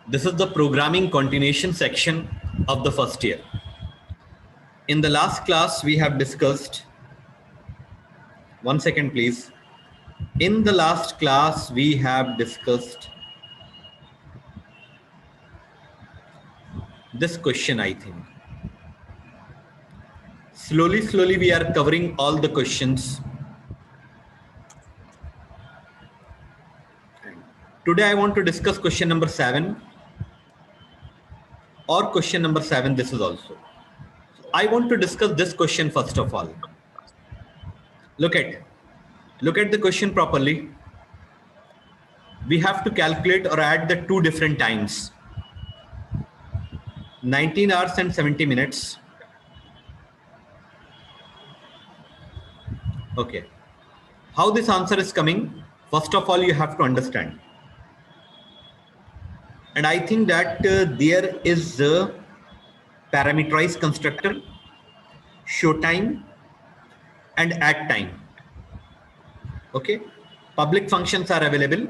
This is the programming continuation section of the first year. In the last class, we have discussed, one second please. In the last class, we have discussed this question, I think. Slowly, we are covering all the questions. Today, I want to discuss question number 7 or question number 7. This is also. I want to discuss this question first of all. Look at the question properly. We have to calculate or add the two different times. 19 hours and 70 minutes. Okay. How this answer is coming? First of all, you have to understand. And I think that there is a parameterized constructor, show time, and add time. Okay. Public functions are available.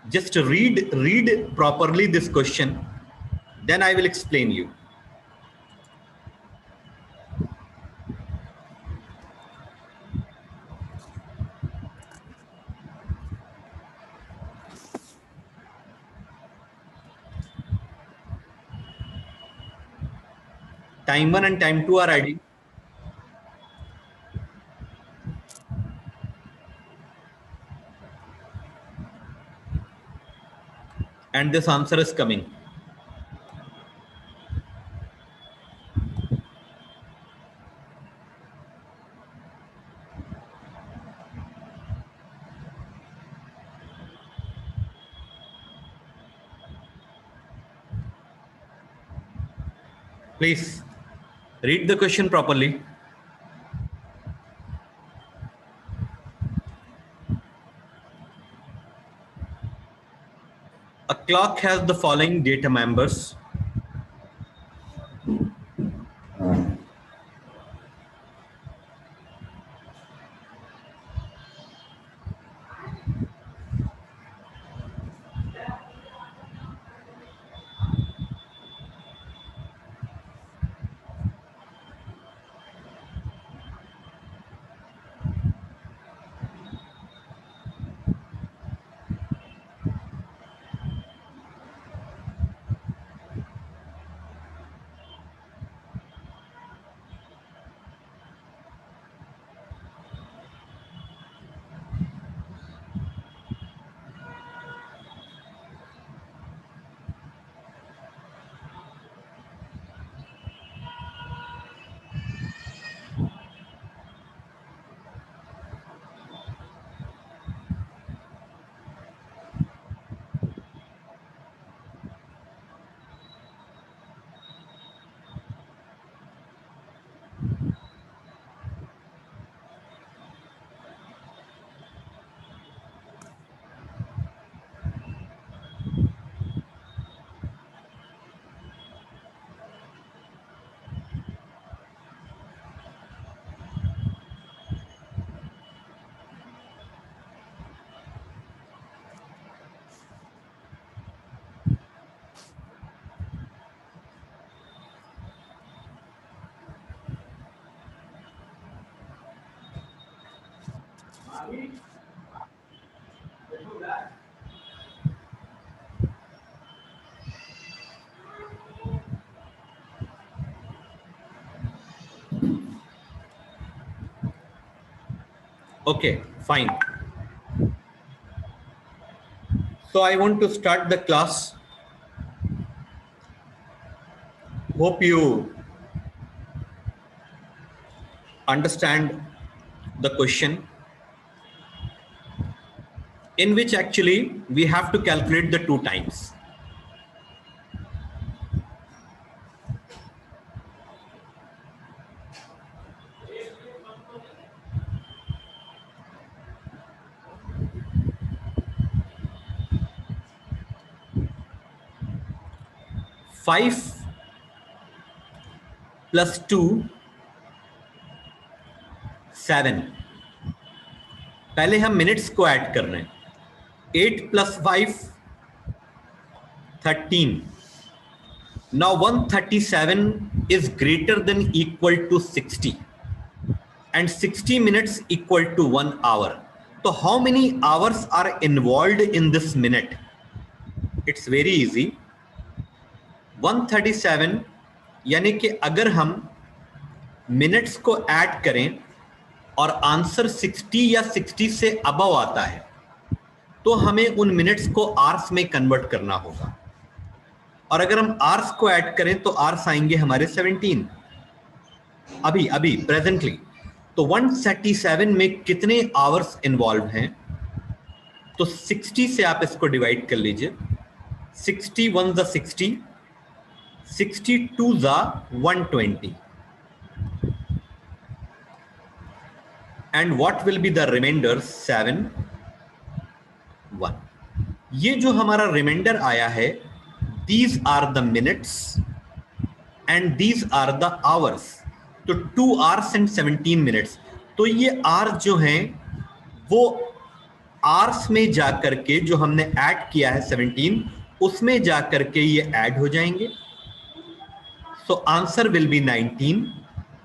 Just read properly this question. Then I will explain you. Time 1 and time 2 are ID. And this answer is coming. Please read the question properly. A clock has the following data members. Okay, fine. So I want to start the class. Hope you understand the question, in which actually we have to calculate the two times. Five plus 2 7. पहले हम minutes को add कर रहे हैं. 8 plus 5 13. Now 137 is greater than equal to 60 and 60 minutes equal to 1 hour. So how many hours are involved in this minute? It's very easy. 137 यानी कि अगर हम मिनट्स को ऐड करें और आंसर 60 या 60 से अबव आता है तो हमें उन मिनट्स को आवर्स में कन्वर्ट करना होगा, और अगर हम आवर्स को ऐड करें तो आवर्स आएंगे हमारे 17 अभी प्रेजेंटली। तो 137 में कितने आवर्स इन्वॉल्व हैं? तो 60 से आप इसको डिवाइड कर लीजिए। 61 ज़ा 60, 62 ज़ा 120, and what will be the reminder? 7 1। ये जो हमारा रिमाइंडर आया है, these are the minutes and these are the hours. तो 2 hours and 17 minutes। तो ये आवर्स जो हैं वो आवर्स में जाकर के जो हमने ऐड किया है 17, उसमें जाकर के ये ऐड हो जाएंगे। सो आंसर विल बी 19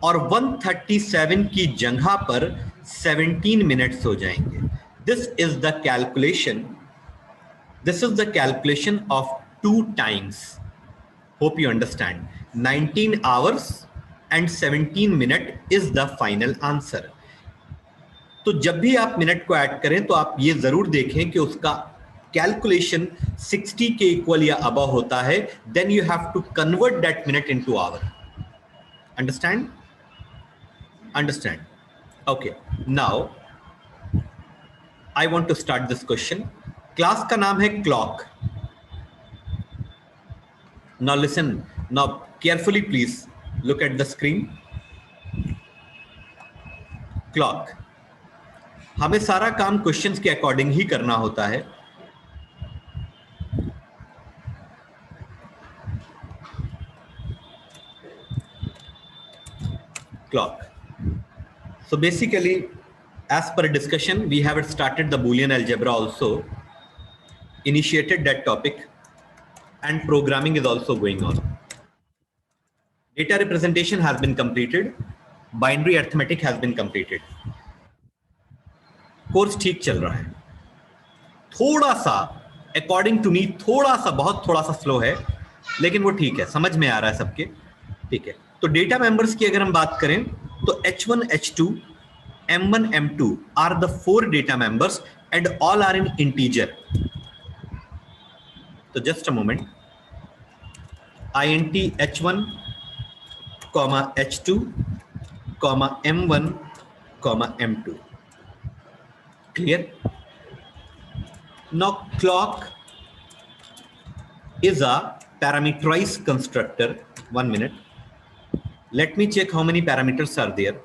और 137 की जगह पर 17 मिनट्स हो जाएंगे। This is the calculation, this is the calculation of 2 times। Hope you understand. 19 hours and 17 minute is the final answer। तो जब भी आप मिनट को ऐड करें तो आप ये जरूर देखें कि उसका कैलकुलेशन 60 के इक्वल या अबव होता है, then you have to convert that minute into hour. Understand? Understand. Okay, now I want to start this question. Class का नाम है clock. Now listen, now carefully please look at the screen। Clock, हमें सारा काम questions के according ही करना होता है। Clock, so basically as per discussion we have started the Boolean algebra also, initiated that topic, and programming is also going on। Data representation has been completed, binary arithmetic has been completed। Course ठीक चल रहा है, थोड़ा सा according to me थोड़ा सा, बहुत थोड़ा सा स्लो है, लेकिन वो ठीक है, समझ में आ रहा है सबके। ठीक है, तो डेटा मेंबर्स की अगर हम बात करें तो H1 H2 M1 M2 are the 4 data members and all are in integer. तो just a moment, INT H1 H2 M1 M2। clear? Now clock is a parameterized constructor। 1 minute, let me check how many parameters are there।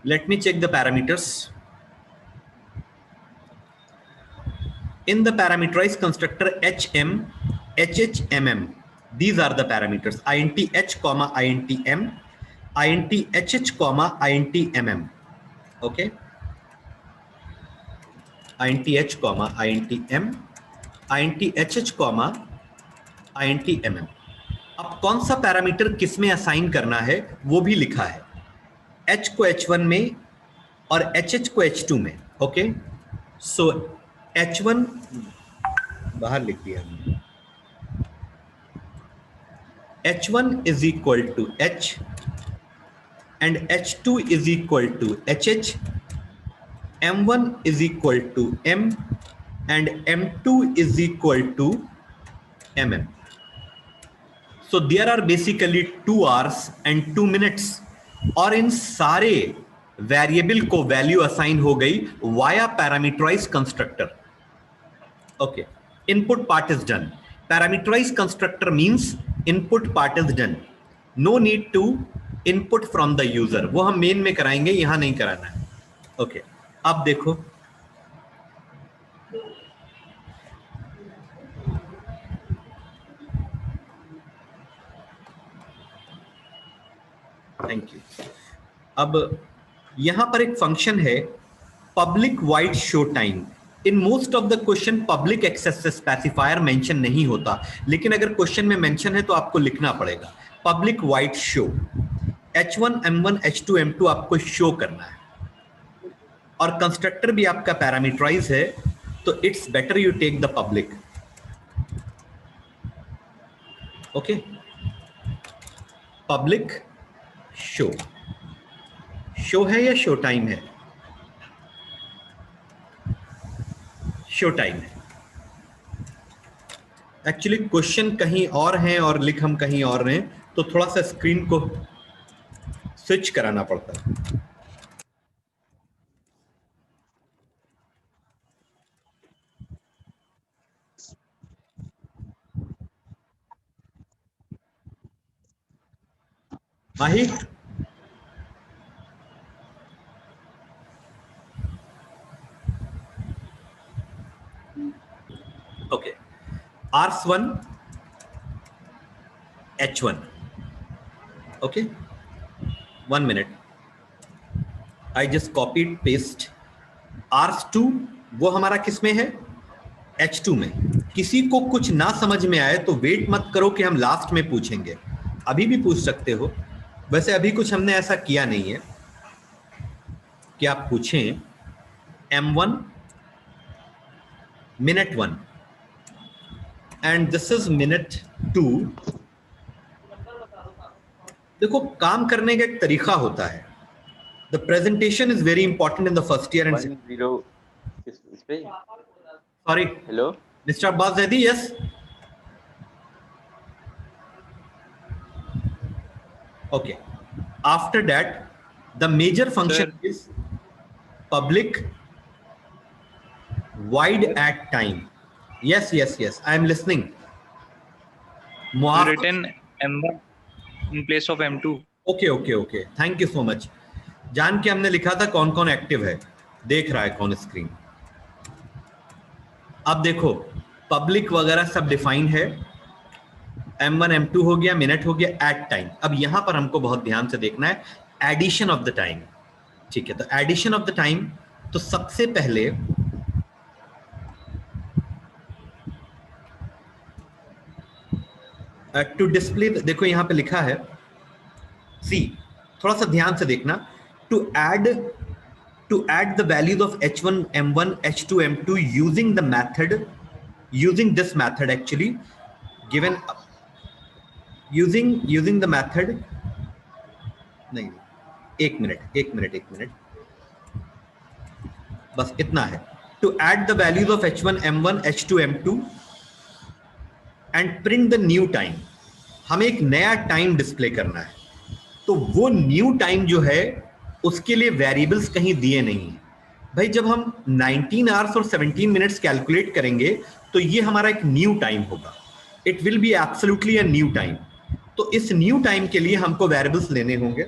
Let me check the parameters। In the parameterized constructor HM, HH, MM, these are the parameters: INT H, INT M, INT HH, INT MM। okay, INT H, INT M, INT HH, INT MM। अब कौन सा parameter किस में assign करना है वो भी लिखा है, H को H1 में और HH को H2 में। ओके, सो H1 बाहर लिख दिया हमने, H1 is equal to H and H2 is equal to HH, M1 is equal to M and M2 is equal to MM। So there are basically 2 hours and 2 minutes, और इन सारे variable को value assign हो गई via parameterized constructor. Okay, input part is done. Parameterized constructor means input part is done, no need to input from the user. वो हम main में कराएंगे, यहां नहीं कराना है। ओके, अब देखो, थैंक यू। अब यहां पर एक फंक्शन है public void show time. In most of the question public access specifier mention नहीं होता, लेकिन अगर क्वेश्चन में मेंशन है तो आपको लिखना पड़ेगा public void show. H1 M1 H2 M2 आपको शो करना है, और कंस्ट्रक्टर भी आपका पैरामीटराइज है, तो it's better you take the public. Okay, public show. Show है या शो टाइम है? शो टाइम है। एक्चुअली क्वेश्चन कहीं और हैं और लिख हम कहीं और हैं, तो थोड़ा सा स्क्रीन को स्विच कराना पड़ता है। Mahi, okay, R1 H1, okay, 1 minute, I just copied paste. R2 वो हमारा किस में है? H2 में। किसी को कुछ ना समझ में आए तो वेट मत करो कि हम लास्ट में पूछेंगे, अभी भी पूछ सकते हो। वैसे अभी कुछ हमने ऐसा किया नहीं है कि आप पूछें। M1 minute 1 and this is minute 2। देखो, काम करने का एक तरीका होता है। The presentation is very important in the first year and sorry, hello mister Abbas Zaidi, yes, okay. After that, the major function is public wide at time. Yes, yes, yes, I am listening. Written M1 in place of M2. Okay, okay, okay, thank you so much. जान के हमने लिखा था कौन कौन active है, देख रहा है कौन स्क्रीन। अब देखो, पब्लिक वगैरह सब डिफाइन है। M1 M2 हो गया, मिनट हो गया, एट टाइम। अब यहां पर हमको बहुत ध्यान से देखना है एडिशन ऑफ द टाइम। ठीक है, तो एडिशन ऑफ द टाइम, तो सबसे पहले टू डिस्प्ले, देखो यहां पे लिखा है, सी थोड़ा सा ध्यान से देखना, to add the values of H1 M1 H2 M2 using the method, using this method actually given, using the method, नहीं, एक मिनट, बस इतना है। To add the values of H1 M1 H2 M2 and print the new time. हमें एक नया time display करना है, तो वो न्यू टाइम जो है उसके लिए वेरिएबल्स कहीं दिए नहीं है भाई। जब हम 19 आवर्स और 17 मिनट्स कैलकुलेट करेंगे तो ये हमारा एक न्यू टाइम होगा, it will be absolutely a new time. तो इस न्यू टाइम के लिए हमको वेरिएबल्स लेने होंगे।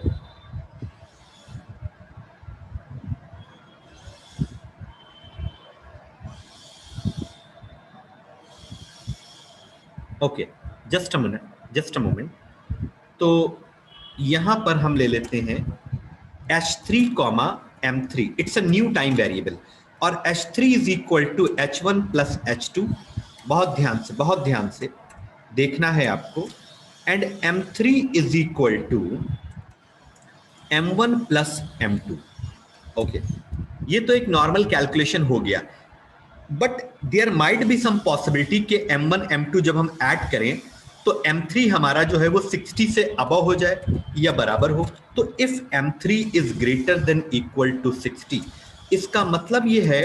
Okay, just a moment. तो यहां पर हम ले लेते हैं H3, M3, it's a new time variable, और H3 is equal to H1 plus H2। बहुत ध्यान से देखना है आपको। And M3 is equal to M1 plus M2। Okay, ये तो एक नॉर्मल कैलकुलेशन हो गया, but there might be some possibility कि M1 M2 जब हम ऐड करें तो M3 हमारा जो है वो 60 से अबव हो जाए या बराबर हो। तो if M3 is greater than equal to 60, इसका मतलब ये है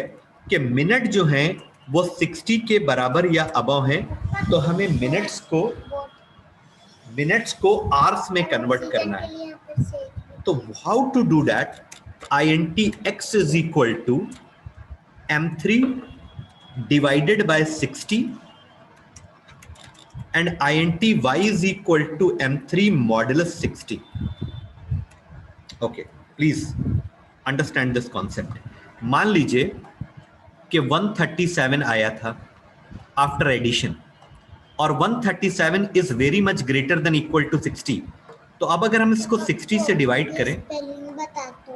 कि मिनट जो हैं वो 60 के बराबर या अबव हैं, तो हमें मिनट्स को आवर्स में कन्वर्ट करना है। तो how to do that? INT(x) is equal to M3 divided by 60 and INT(y) is equal to M3 modulus 60. Okay, please understand this concept. मान लीजिए कि 137 आया था आफ्टर एडिशन, और 137 is very much greater than equal to 60, तो अब अगर हम इसको 60 से डिवाइड करें, स्पेलिंग बता दो।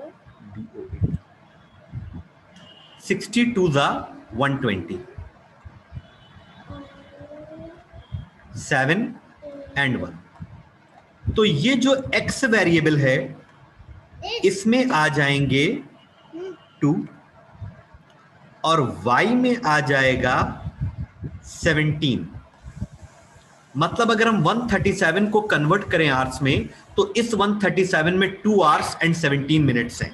60 टू ज़ा 120, 7 एंड 1। तो ये जो x वेरिएबल है इसमें आ जाएंगे 2 और y में आ जाएगा 17। मतलब अगर हम 137 को कन्वर्ट करें आवर्स में तो इस 137 में 2 आवर्स एंड 17 मिनट्स हैं।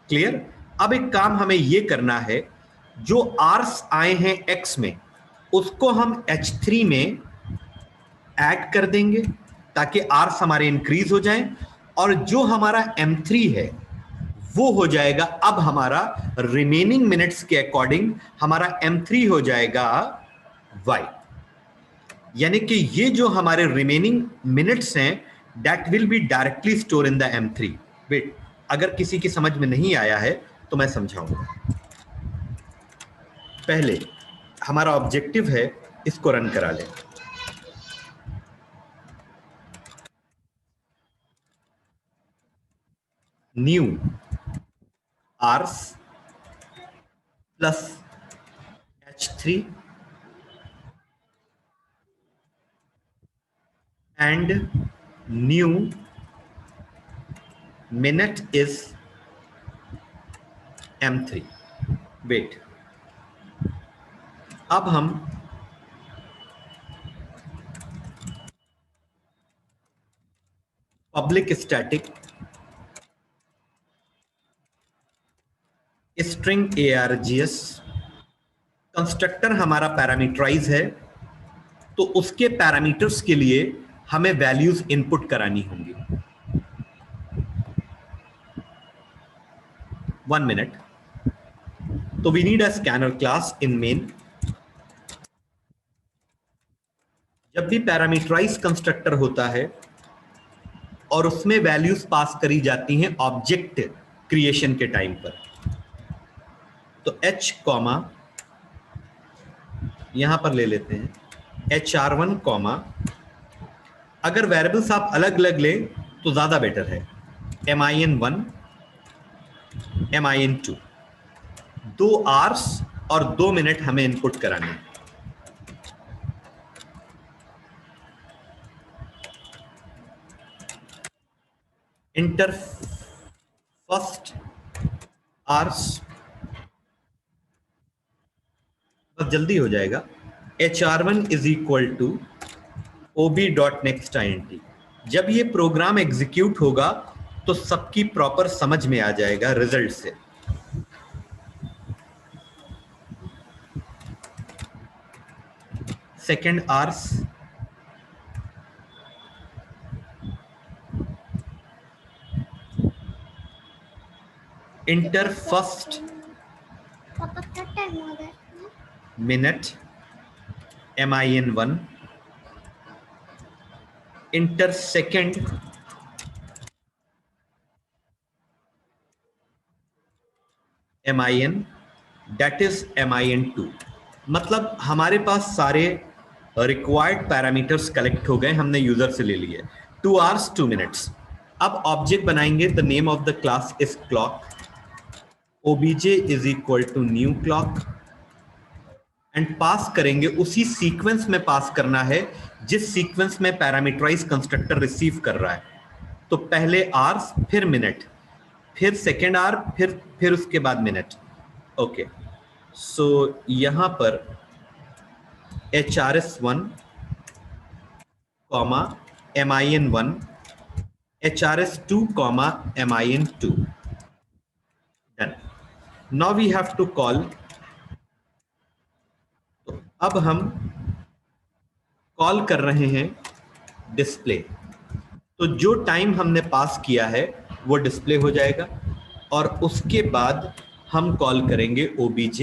क्लियर? अब एक काम हमें यह करना है, जो आवर्स आए हैं x में उसको हम h3 में ऐड कर देंगे ताकि आवर्स हमारे इंक्रीज हो जाएं, और जो हमारा m3 है वो हो जाएगा अब हमारा रिमेनिंग मिनट्स के अकॉर्डिंग हमारा m3 हो जाएगा y। यानी कि ये जो हमारे रिमेनिंग मिनट्स हैं that will be directly store in the m3। Wait, अगर किसी की समझ में नहीं आया है तो मैं समझाऊंगा। पहले हमारा ऑब्जेक्टिव है इसको रन करा लें। New hours plus h3 and new minute is m3। Wait, अब हम public static string args constructor हमारा पैरामीटराइज है, तो उसके पैरामीटर्स के लिए हमें वैल्यूज इनपुट करानी होंगी। 1 मिनट। तो we need a scanner class in main. जब भी पैरामीटराइज कंस्ट्रक्टर होता है और उसमें वैल्यूज पास करी जाती हैं ऑब्जेक्ट क्रिएशन के टाइम पर, तो h कॉमा यहां पर ले लेते हैं HR1 कॉमा, अगर वेरिएबल्स आप अलग अलग लें तो ज्यादा बेटर है, min1 min2। 2 आवर्स और 2 मिनट हमें इनपुट कराने हैं। इंटर फर्स्ट आवर्स, बस जल्दी हो जाएगा, HR1 is equal to ob.nextint। जब ये प्रोग्राम एग्जीक्यूट होगा तो सबकी प्रॉपर समझ में आ जाएगा रिजल्ट से। सेकेंड आवर्स, इंटर फर्स्ट पापा का टाइम हो गया। Minute min1, inter second min that is min2। मतलब हमारे पास सारे रिक्वायर्ड पैरामीटर्स कलेक्ट हो गए, हमने यूजर से ले लिए। 2 आवर्स 2 मिनट्स। अब ऑब्जेक्ट बनाएंगे, the name of the class is clock, obj is equal to new clock, and pass करेंगे उसी सीक्वेंस में पास करना है जिस सीक्वेंस में पैरामीटराइज कंस्ट्रक्टर रिसीव कर रहा है। तो पहले आवर्स, फिर मिनट, फिर सेकेंड आवर, फिर उसके बाद मिनट। ओके, सो यहां पर HRS1 comma min1, HRS2 comma min2। Done. Now we have to call. तो अब हम कॉल कर रहे हैं डिस्प्ले। तो जो टाइम हमने पास किया है वो डिस्प्ले हो जाएगा, और उसके बाद हम कॉल करेंगे obj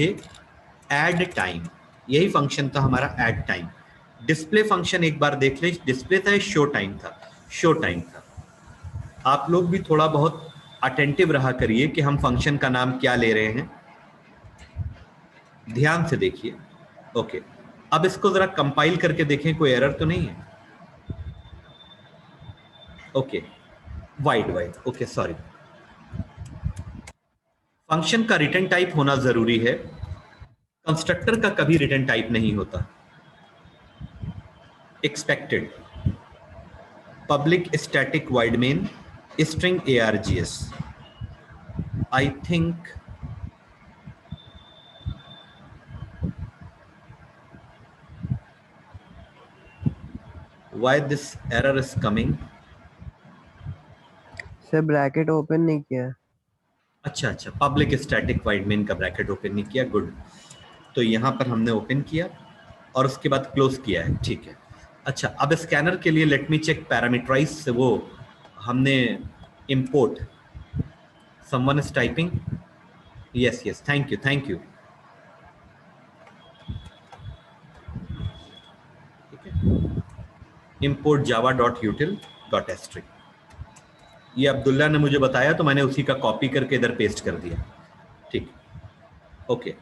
add टाइम। यही फंक्शन था हमारा add टाइम। डिस्प्ले फंक्शन एक बार देख लें, डिस्प्ले था, शो टाइम था, शो टाइम था। आप लोग भी थोड़ा बहुत अटेंटिव रहा करिए कि हम फंक्शन का नाम क्या ले रहे हैं, ध्यान से देखिए। ओके, अब इसको जरा कंपाइल करके देखें कोई एरर तो नहीं है। Okay, wide, okay sorry. Function का रिटर्न टाइप होना जरूरी है, कंस्ट्रक्टर का कभी रिटर्न टाइप नहीं होता। Expected, public static wide main string args। I think why this error is coming। Sir bracket open नहीं किया। अच्छा, पब्लिक स्टैटिक वाइड मेन का ब्रैकेट ओपन नहीं किया, गुड। तो यहां पर हमने ओपन किया और उसके बाद क्लोज किया है, ठीक है। अच्छा, अब स्कैनर के लिए लेट मी चेक पैरामीटराइज से वो हमने import, someone is typing, yes thank you. Import java.util.string, ये अब्दुल्ला ने मुझे बताया तो मैंने उसी का कॉपी करके इधर पेस्ट कर दिया, ठीक। ओके,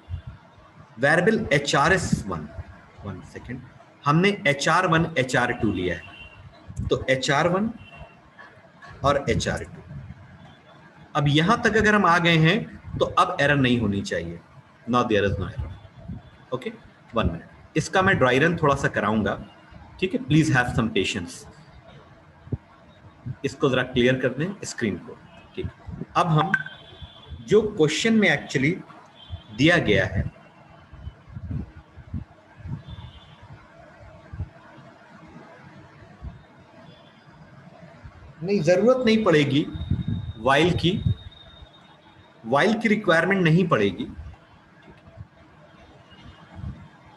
वेरिएबल HRS1, 1 सेकेंड, हमने HR1 HR2 लिया है, तो HR1 और HR2। अब यहां तक अगर हम आ गए हैं तो अब एरर नहीं होनी चाहिए, no there is no error. Okay, 1 minute, इसका मैं ड्राई रन थोड़ा सा कराऊंगा, ठीक है, प्लीज हैव सम पेशेंस। इसको जरा क्लियर कर दें स्क्रीन को, ठीक। अब हम जो क्वेश्चन में एक्चुअली दिया गया है, नहीं जरूरत नहीं पड़ेगी वाइल की रिक्वायरमेंट नहीं पड़ेगी।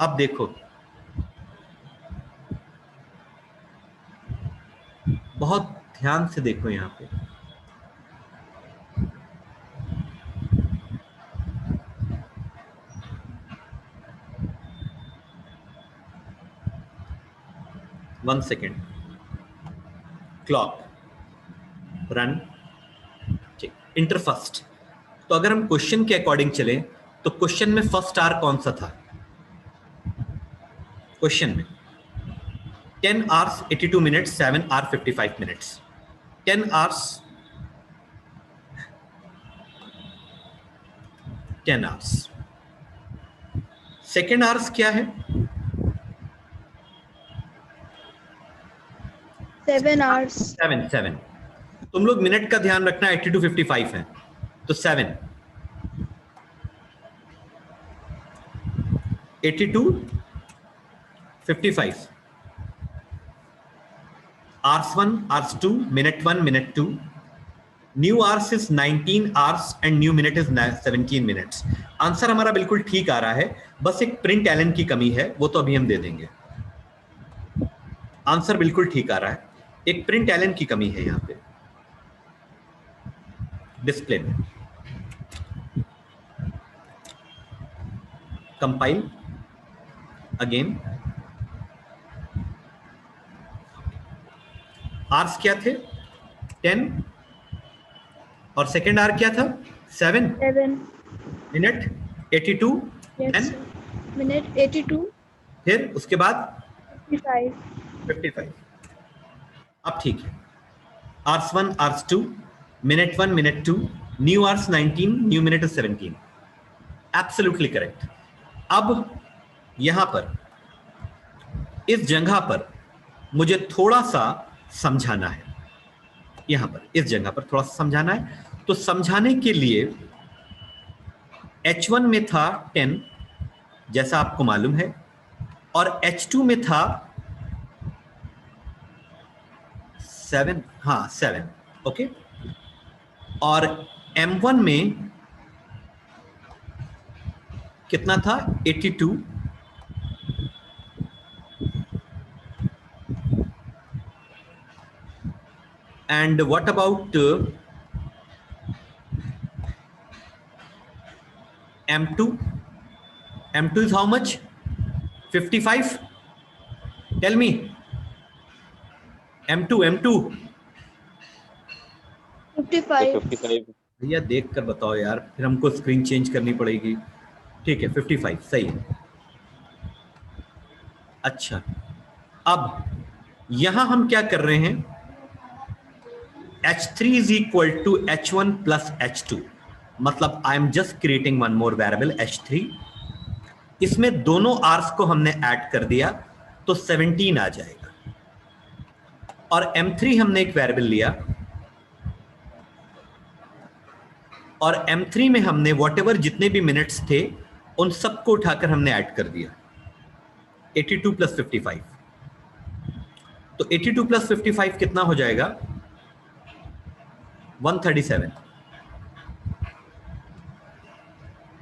अब देखो, बहुत ध्यान से देखो यहां पे, वन सेकेंड, क्लॉक रन, ठीक, इंटर फर्स्ट। तो अगर हम क्वेश्चन के अकॉर्डिंग चले तो क्वेश्चन में फर्स्ट आर कौन सा था? क्वेश्चन में 10 hours 82 minutes 7 hour 55 minutes, 10 hours 10 hours। Second hours क्या है? 7 hours। 7। तुम लोग मिनट का ध्यान रखना, 80 to 55 है, तो 7 80 to 55, hours 1 hours 2 minute 1 minute 2, new hours is 19 hours and new minute is 17 minutes। Answer हमारा बिल्कुल ठीक आ रहा है, बस एक प्रिंट एलन की कमी है, वो तो अभी हम दे देंगे। आंसर बिल्कुल ठीक आ रहा है, एक प्रिंट एलन की कमी है यहां पे डिस्प्ले में। कंपाइल अगेन, आर्स क्या थे? 10 और सेकेंड आर क्या था? 7। मिनट 82 Yes, एंड minute 82, फिर उसके बाद 55। अब ठीक है, hours 1 hours 2 minute 1 minute 2, new hours 19 new minute 17, absolutely correct. अब यहां पर इस जगह पर मुझे थोड़ा सा समझाना है, यहां पर इस जगह पर थोड़ा सा समझाना है। तो समझाने के लिए H1 में था 10 जैसा आपको मालूम है, और H2 में था 7, हाँ 7, ओके। और M1 में कितना था? 82। And what about M2? M2 is how much? 55? Tell me. M2 55। भैया देख कर बताओ यार, फिर हमको स्क्रीन चेंज करनी पड़ेगी। ठीक है, 55 सही है। अच्छा, अब यहां हम क्या कर रहे हैं? H3 is equal to H1 plus H2, मतलब I am just creating one more variable H3, इसमें दोनों आर्स को हमने ऐड कर दिया तो 17 आ जाएगा, और M3 हमने एक वेरिएबल लिया और M3 में हमने व्हाटएवर जितने भी मिनट्स थे उन सबको उठाकर हमने ऐड कर दिया, 82 प्लस 55, तो 82 प्लस 55 कितना हो जाएगा, 137,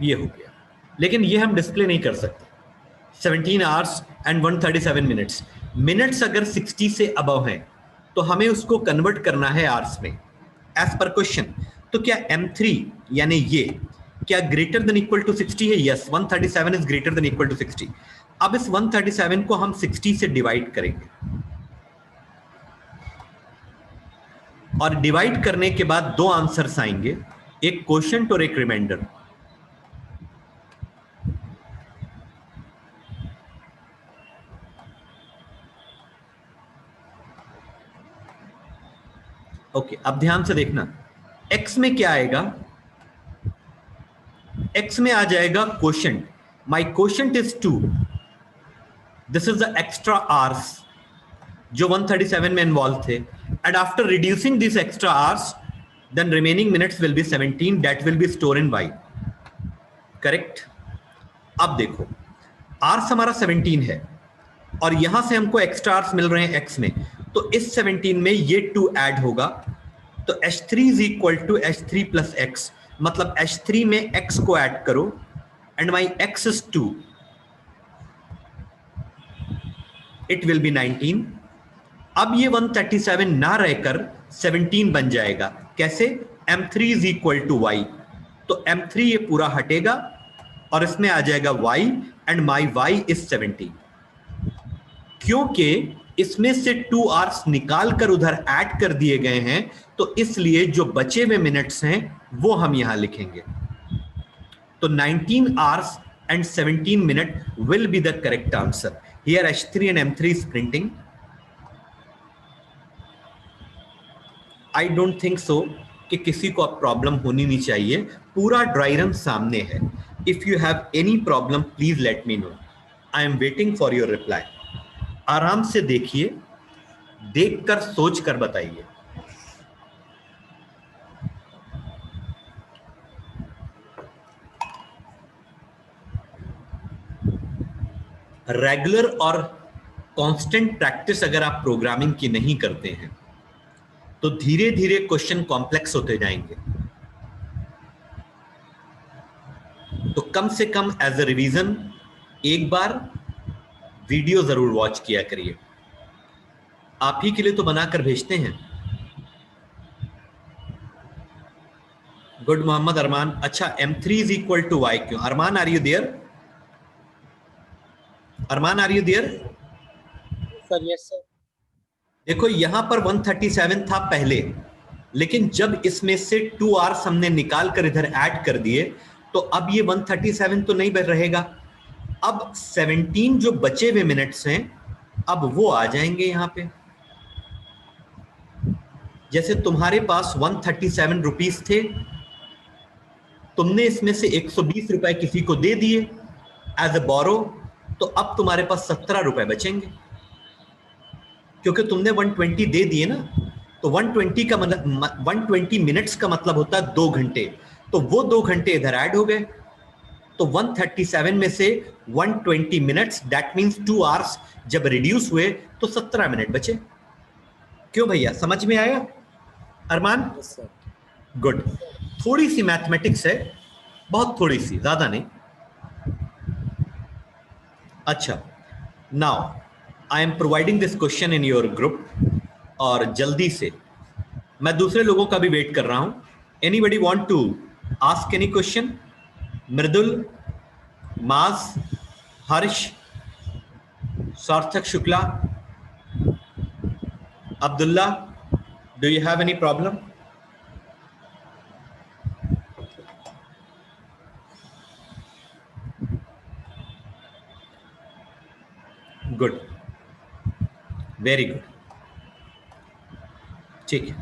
ये हो गया। लेकिन ये हम डिस्प्ले नहीं कर सकते, 17 आवर्स एंड 137 मिनट्स। मिनट्स अगर 60 से अबव हैं तो हमें उसको कन्वर्ट करना है आवर्स में एज पर क्वेश्चन। तो क्या M3 यानी ये क्या ग्रेटर देन इक्वल टू 60 है? Yes, 137 is greater than equal to 60। अब इस 137 को हम 60 से डिवाइड करेंगे और डिवाइड करने के बाद दो आंसर्स आएंगे, एक क्वोशिएंट और एक रिमाइंडर। ओके, अब ध्यान से देखना, x में क्या आएगा, x में आ जाएगा quotient, my quotient is 2, this is the extra hours जो 137 में इन्वॉल्व थे, and after reducing this extra hours then remaining minutes will be 17, that will be store in y, correct. अब देखो आवर्स हमारा 17 है और यहां से हमको एक्स्ट्रा आवर्स मिल रहे हैं x में, तो इस 17 में ये 2 ऐड होगा, तो H3 is equal to H3 plus x, मतलब H3 में x को ऐड करो and my x is 2, it will be 19। अब ये 137 ना रहकर 17 बन जाएगा, कैसे, M3 is equal to y, तो M3 ये पूरा हटेगा और इसमें आ जाएगा y and my y is 17। क्योंकि इसमें से 2 आवर्स निकाल कर उधर ऐड कर दिए गए हैं, तो इसलिए जो बचे हुए मिनट्स हैं वो हम यहां लिखेंगे। तो 19 hours and 17 minute will be the correct answer. Here H3 and M3 is printing. I don't think so कि किसी को अब प्रॉब्लम होनी नहीं चाहिए, पूरा ड्राई रन सामने है। If you have any problem please let me know, I am waiting for your reply. आराम से देखिए, देखकर सोच कर बताइए। रेगुलर और कांस्टेंट प्रैक्टिस अगर आप प्रोग्रामिंग की नहीं करते हैं तो धीरे धीरे क्वेश्चन कॉम्प्लेक्स होते जाएंगे। तो कम से कम एज अ रिवीजन एक बार वीडियो जरूर वॉच किया करिए। आप ही के लिए तो बनाकर भेजते हैं। गुड मोहम्मद अरमान, अच्छा M3 is equal to y क्यों? Arman are you there? Arman are you there? Sir yes sir. देखो यहां पर 137 था पहले, लेकिन जब इसमें से 2 आवर्स हमने निकाल कर इधर ऐड कर दिए तो अब ये 137 तो नहीं रहेगा। अब 17 जो बचे हुए मिनट्स हैं अब वो आ जाएंगे यहां पे। जैसे तुम्हारे पास 137 रुपीस थे, तुमने इसमें से 120 रुपए किसी को दे दिए एज ए बोरो, तो अब तुम्हारे पास 17 रुपए बचेंगे क्योंकि तुमने 120 दे दिए ना। तो 120 का मतलब 120 मिनट्स का मतलब होता है 2 घंटे, तो वो 2 घंटे इधर ऐड हो गए। तो 137 में से 120 मिनट्स दैट मींस 2 आवर्स जब रिड्यूस हुए तो 17 मिनट बचे। क्यों भैया, समझ में आया अरमान? Yes sir. गुड। थोड़ी सी मैथमेटिक्स है, बहुत थोड़ी सी, ज्यादा नहीं। अच्छा, now I am providing this question in your group, और जल्दी से मैं दूसरे लोगों का भी वेट कर रहा हूं। Anybody want to ask any question? Mridul, Maaz, Harsh, Sarthak Shukla, Abdullah, do you have any problem? Good, very good, ठीक है।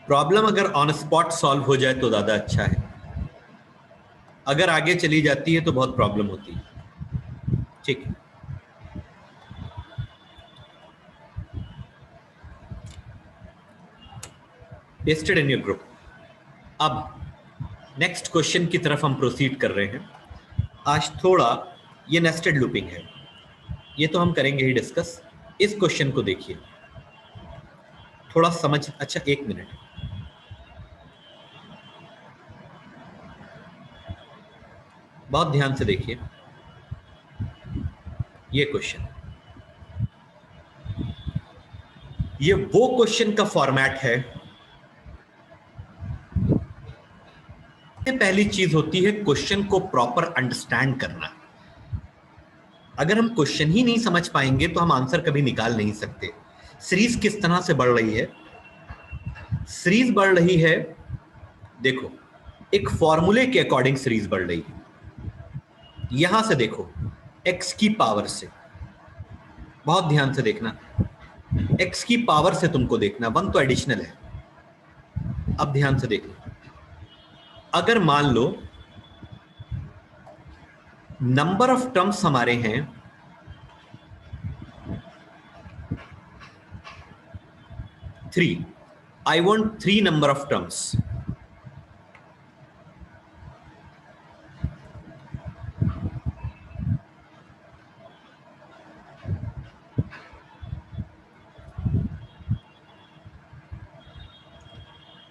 प्रॉब्लम अगर ऑन स्पॉट सॉल्व हो जाए तो ज्यादा अच्छा है, अगर आगे चली जाती है तो बहुत प्रॉब्लम होती है। ठीक है, पेस्टेड इन योर ग्रुप। अब नेक्स्ट क्वेश्चन की तरफ हम प्रोसीड कर रहे हैं। आज थोड़ा ये नेस्टेड लूपिंग है, ये तो हम करेंगे ही डिस्कस। इस क्वेश्चन को देखिए, थोड़ा समझ, अच्छा एक मिनट, बहुत ध्यान से देखिए ये क्वेश्चन। ये वो क्वेश्चन का फॉर्मेट है, पहली चीज होती है क्वेश्चन को प्रॉपर अंडरस्टैंड करना। अगर हम क्वेश्चन ही नहीं समझ पाएंगे तो हम आंसर कभी निकाल नहीं सकते। सीरीज किस तरह से बढ़ रही है? सीरीज बढ़ रही है, देखो एक फॉर्मूले के अकॉर्डिंग सीरीज बढ़ रही है। यहां से देखो, x की पावर से, बहुत ध्यान से देखना, x की पावर से तुमको देखना, 1 तो एडिशनल है। अब ध्यान से देखना, अगर मान लो नंबर ऑफ टर्म्स हमारे हैं 3, I want 3 number of terms.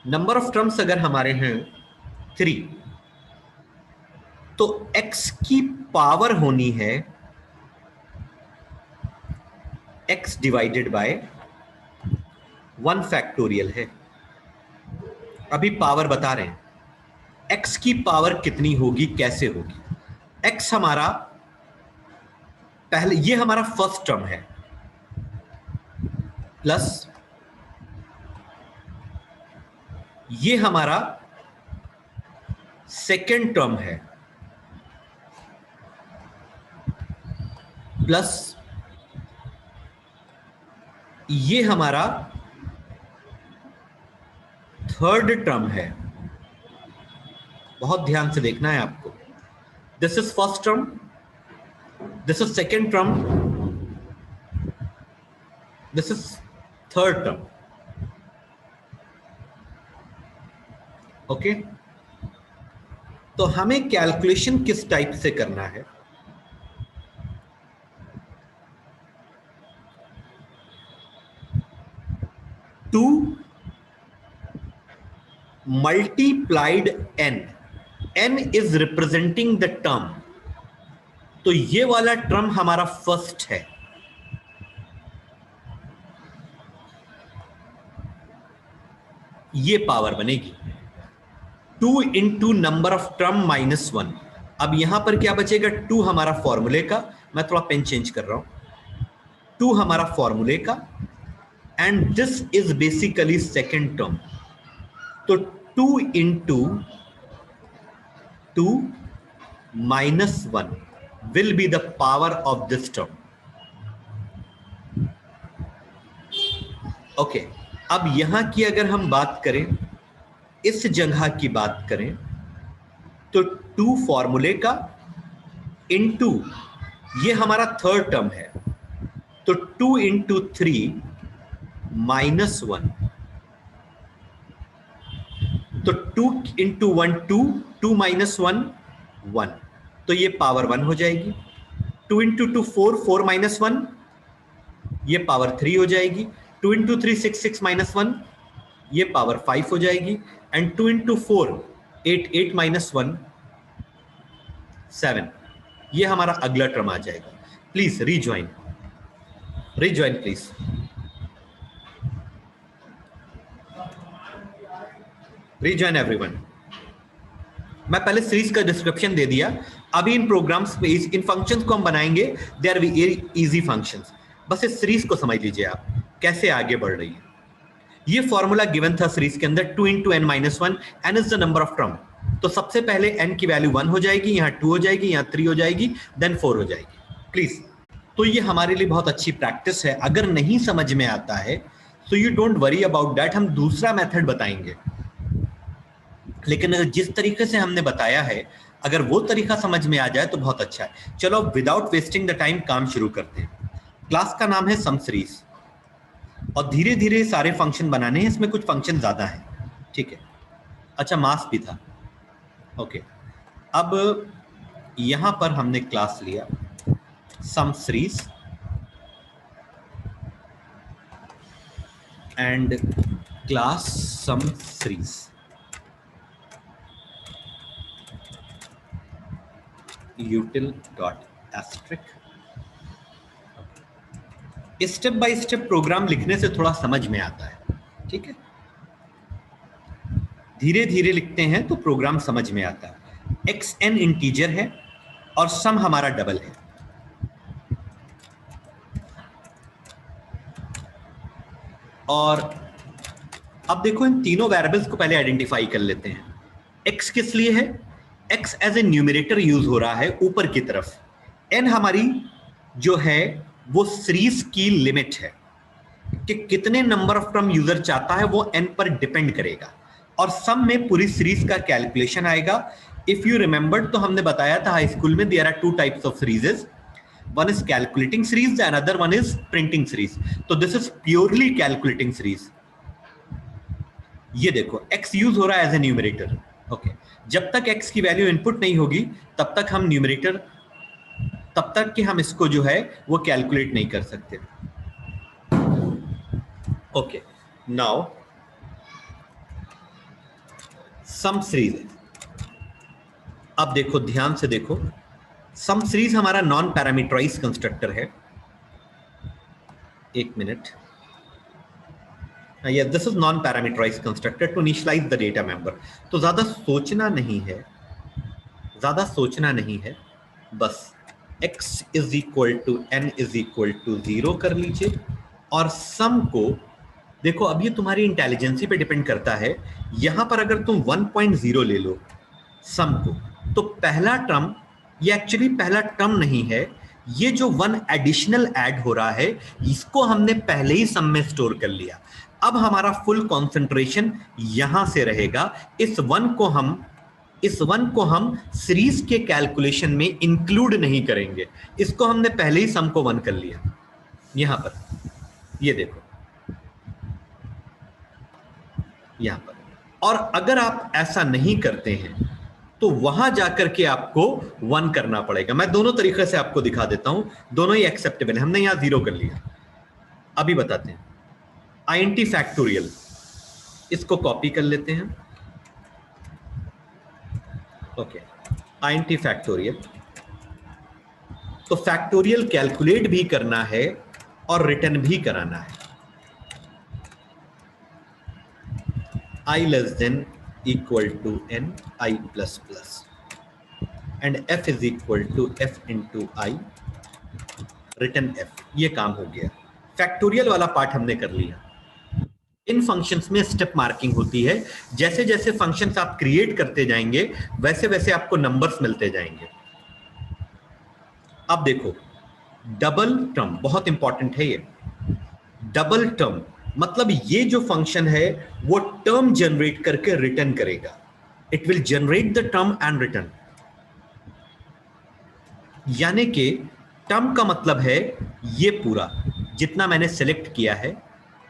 Number of terms अगर हमारे हैं 3, तो x की पावर होनी है x डिवाइडेड बाय 1 फैक्टोरियल है। अभी पावर बता रहे हैं, x की पावर कितनी होगी, कैसे होगी। x हमारा पहले, ये हमारा फर्स्ट टर्म है, प्लस ये हमारा सेकेंड टर्म है, प्लस ये हमारा थर्ड टर्म है। बहुत ध्यान से देखना है आपको। This is first term, this is second term, this is third term. Okay, तो हमें कैलकुलेशन किस टाइप से करना है? Two multiplied n, n is representing the term, तो ये वाला टर्म हमारा फर्स्ट है, ये पावर बनेगी 2 इंटू नंबर ऑफ टर्म -1। अब यहां पर क्या बचेगा? 2 हमारा फॉर्मूले का, मैं थोड़ा पेन चेंज कर रहा हूं, 2 हमारा फॉर्मूले का, and this is basically second term. तो 2 into 2 -1 will be the power of this term. Okay, अब यहां की अगर हम बात करें, इस जगह की बात करें, तो 2 फॉर्मूले का इंटू ये हमारा थर्ड टर्म है, तो 2 इंटू 3 -1, तो 2 इंटू 1 2, 2 -1 1, तो ये पावर 1 हो जाएगी। 2 इंटू 2 4, 4 -1, ये पावर 3 हो जाएगी। 2 इंटू 3 6, 6 -1, ये पावर 5 हो जाएगी। एंड 2 इंटू 4 8, 8 -1 7, ये हमारा अगला टर्म आ जाएगा। Please rejoin, rejoin please. Rejoin everyone. मैं पहले सीरीज का डिस्क्रिप्शन दे दिया, अभी इन प्रोग्राम्स पे इन फंक्शंस को हम बनाएंगे, दे आर इजी फंक्शंस। बस इस सीरीज को समझ लीजिए आप कैसे आगे बढ़ रही है। ये फॉर्मूला गिवन था सीरीज के अंदर, 2 into n -1, n is the number of term. तो सबसे पहले n की वैल्यू 1 हो जाएगी, यहाँ 2 हो जाएगी, यहाँ 3 हो जाएगी, देन 4 हो जाएगी। प्लीज, तो ये हमारे लिए बहुत अच्छी प्रैक्टिस है। अगर नहीं समझ में आता है so you don't worry about that, हम दूसरा मेथड बताएंगे। लेकिन अगर जिस तरीके से हमने बताया है, अगर वो तरीका समझ में आ जाए तो बहुत अच्छा है। चलो विदाउट वेस्टिंग द टाइम काम शुरू करते हैं। क्लास का नाम है सम सीरीज और धीरे धीरे सारे फंक्शन बनाने हैं, इसमें कुछ फंक्शन ज्यादा हैं, ठीक है। अच्छा मास भी था, ओके। अब यहां पर हमने क्लास लिया sum series and class sum series, util dot asterisk। Step by step program लिखने से थोड़ा समझ में आता है, ठीक है। धीरे धीरे लिखते हैं तो प्रोग्राम समझ में आता है। एक्स एन इंटीजर है और सम हमारा डबल है। और अब देखो इन तीनों वेरिएबल्स को पहले आइडेंटिफाई कर लेते हैं। एक्स किस लिए है? X as a numerator use हो रहा है ऊपर की तरफ। एन हमारी जो है वो सीरीज की लिमिट है कि कितने नंबर ऑफ टर्म यूजर चाहता है, वो एन पर डिपेंड करेगा। और सम में पूरी सीरीज का कैलकुलेशन आएगा। इफ यू रिमेंबर तो हमने बताया था हाई स्कूल में there are two types of series, one is calculating series and other one is printing series. तो this is purely calculating series. ये देखो एक्स यूज हो रहा है एज ए न्यूमरेटर, ओके। जब तक एक्स की वैल्यू इनपुट नहीं होगी तब तक हम न्यूमरेटर, तब तक कि हम इसको जो है वो कैलकुलेट नहीं कर सकते, ओके। नाउ सम सीरीज है। अब देखो ध्यान से देखो, सम सीरीज हमारा नॉन पैरामीटराइज्ड कंस्ट्रक्टर है। एक minute, yes, this is non-parameterized constructor to initialize the data member। तो ज्यादा सोचना नहीं है, बस x is equal to n is equal to 0 कर लीजिए। और सम को देखो, अब ये तुम्हारी इंटेलिजेंसी पे डिपेंड करता है। यहां पर अगर तुम 1.0 ले लो सम को, तो पहला टर्म, ये एक्चुअली पहला टर्म नहीं है, ये जो वन एडिशनल ऐड हो रहा है इसको हमने पहले ही सम में स्टोर कर लिया। अब हमारा फुल कंसंट्रेशन यहां से रहेगा। इस वन को हम सीरीज के कैलकुलेशन में इंक्लूड नहीं करेंगे, इसको हमने पहले ही सम को 1 कर लिया। यहां पर ये देखो, यहां पर। और अगर आप ऐसा नहीं करते हैं तो वहां जाकर के आपको 1 करना पड़ेगा। मैं दोनों तरीके से आपको दिखा देता हूं, दोनों ही एक्सेप्टेबल है। हमने यहां 0 कर लिया, अभी बताते हैं। INT फैक्टोरियल, इसको कॉपी कर लेते हैं, ओके। INT फैक्टोरियल, तो फैक्टोरियल कैलकुलेट भी करना है और रिटर्न भी कराना है। I less than equal to n I plus plus and f is equal to f into I return f। ये काम हो गया, फैक्टोरियल वाला पार्ट हमने कर लिया। इन फंक्शंस में स्टेप मार्किंग होती है। जैसे जैसे फंक्शंस आप क्रिएट करते जाएंगे वैसे वैसे आपको नंबर्स मिलते जाएंगे। अब देखो डबल टर्म बहुत इंपॉर्टेंट है। ये डबल टर्म मतलब ये जो फंक्शन है वो टर्म जनरेट करके रिटर्न करेगा। It will generate the term and return. यानी कि टर्म का मतलब है ये पूरा जितना मैंने सेलेक्ट किया है,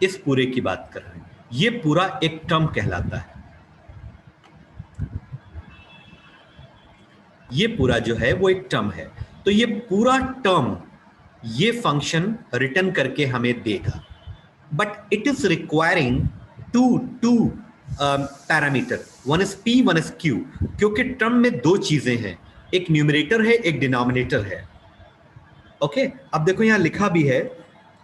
इस पूरे की बात कर रहे हैं, ये पूरा एक टर्म कहलाता है। ये पूरा जो है वो एक टर्म है। तो ये पूरा टर्म ये फंक्शन रिटर्न करके हमें देगा। But it is requiring two parameter, one is p one is q, क्योंकि टर्म में दो चीजें हैं, एक न्यूमरेटर है एक डिनोमिनेटर है, ओके। अब देखो यहां लिखा भी है